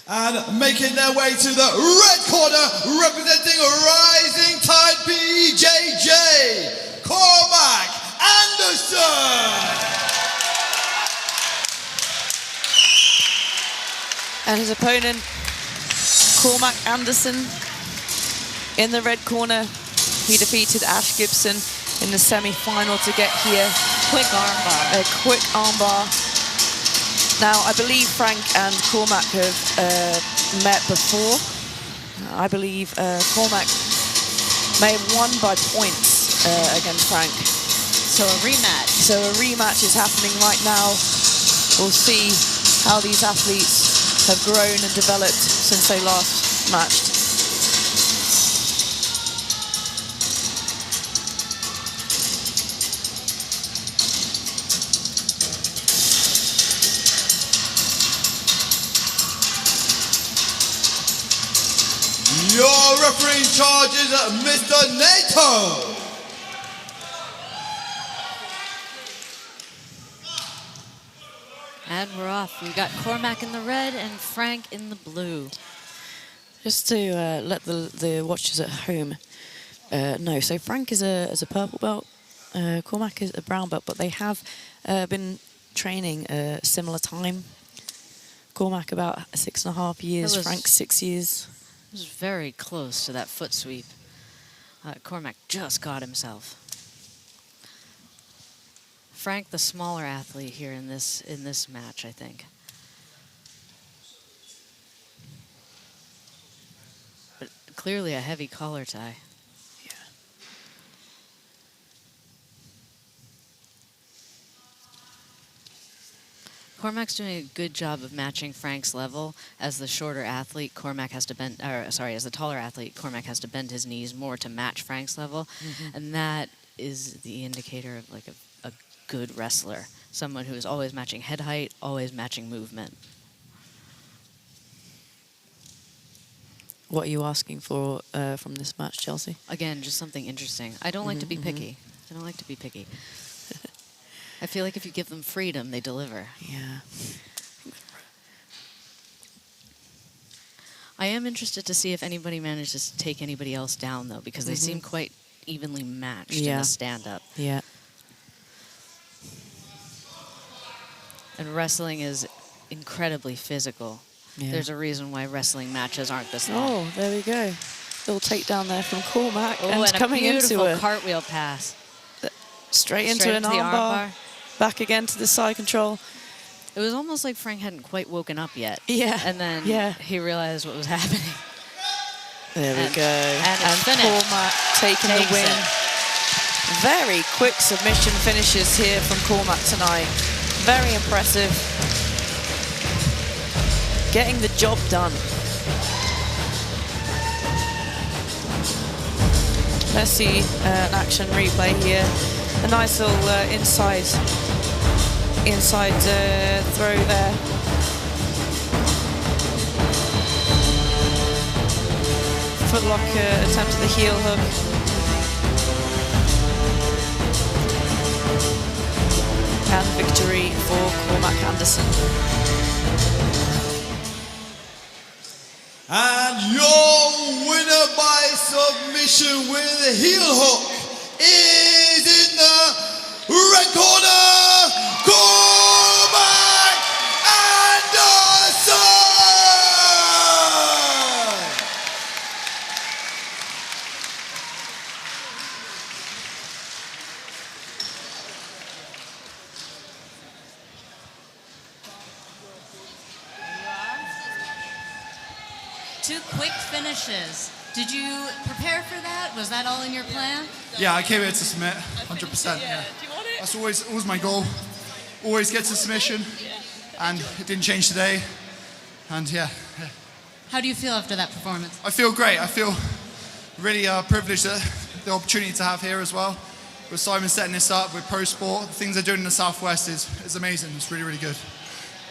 And making their way to the red corner, representing Rising Tide BJJ, Cormac Anderson. And his opponent, Cormac Anderson, in the red corner. He defeated Ash Gibson in the semi-final to get here. Quick armbar. A quick armbar. Now, I believe Frank and Cormac have met before. I believe Cormac may have won by points against Frank. So a rematch. So a rematch is happening right now. We'll see how these athletes have grown and developed since they last matched. Your referee in charge is Mr. Nato. And we're off. We got Cormac in the red and Frank in the blue. Just to let the watchers at home know, so Frank is a purple belt, Cormac is a brown belt, but they have been training a similar time. Cormac about 6.5 years, Frank 6 years. It was very close to that foot sweep. Cormac just got himself. Frank, the smaller athlete here in this match, I think. But clearly a heavy collar tie. Yeah. Cormac's doing a good job of matching Frank's level. As the shorter athlete, as the taller athlete, Cormac has to bend his knees more to match Frank's level, and that is the indicator of like a good wrestler, someone who is always matching head height, always matching movement. What are you asking for from this match, Chelsea? Again, just something interesting. I don't like to be picky. I don't like to be picky. I feel like if you give them freedom, they deliver. Yeah. I am interested to see if anybody manages to take anybody else down, though, because they seem quite evenly matched in the stand-up. Yeah. And wrestling is incredibly physical. Yeah. There's a reason why wrestling matches aren't this long. Oh, there we go. Little takedown there from Cormac. Oh, and coming a into beautiful cartwheel pass. Straight into an armbar. Back again to the side control. It was almost like Frank hadn't quite woken up yet. Yeah. And then he realized what was happening. There we go. And Cormac taking the win. Very quick submission finishes here from Cormac tonight. Very impressive. Getting the job done. Let's see an action replay here. A nice little inside throw there. Footlock attempt at the heel hook. And victory for Cormac Anderson. And your winner by submission with a heel hook is in the red corner, Cormac Anderson! Two quick finishes. Did you prepare for that? Was that all in your plan? Yeah, I came here to submit, 100%. Yeah. Do you want it? That's always my goal. Always get to submission, and it didn't change today. And yeah. How do you feel after that performance? I feel great. I feel really privileged that the opportunity to have here as well. With Simon setting this up, with Pro Sport, the things they're doing in the Southwest is amazing. It's really, really good.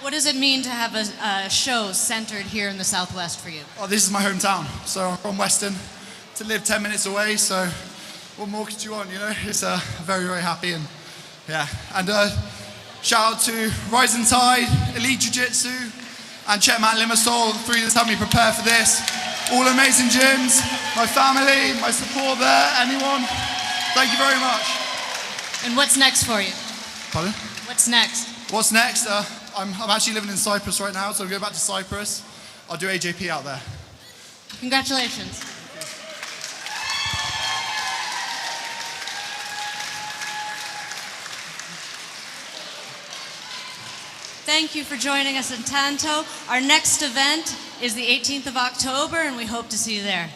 What does it mean to have a show centered here in the Southwest for you? Oh, this is my hometown. So I'm from Weston, to live 10 minutes away. So what more could you want, you know? It's very, very happy. And yeah, and shout out to Rising Tide, Elite Jiu-Jitsu, and check Matt Limassol, the three that's helped me prepare for this. All amazing gyms, my family, my support there, anyone. Thank you very much. And what's next for you? Pardon? What's next? What's next? I'm actually living in Cyprus right now, so I'll go back to Cyprus. I'll do AJP out there. Congratulations. Thank you for joining us in Tanto. Our next event is the 18th of October, and we hope to see you there.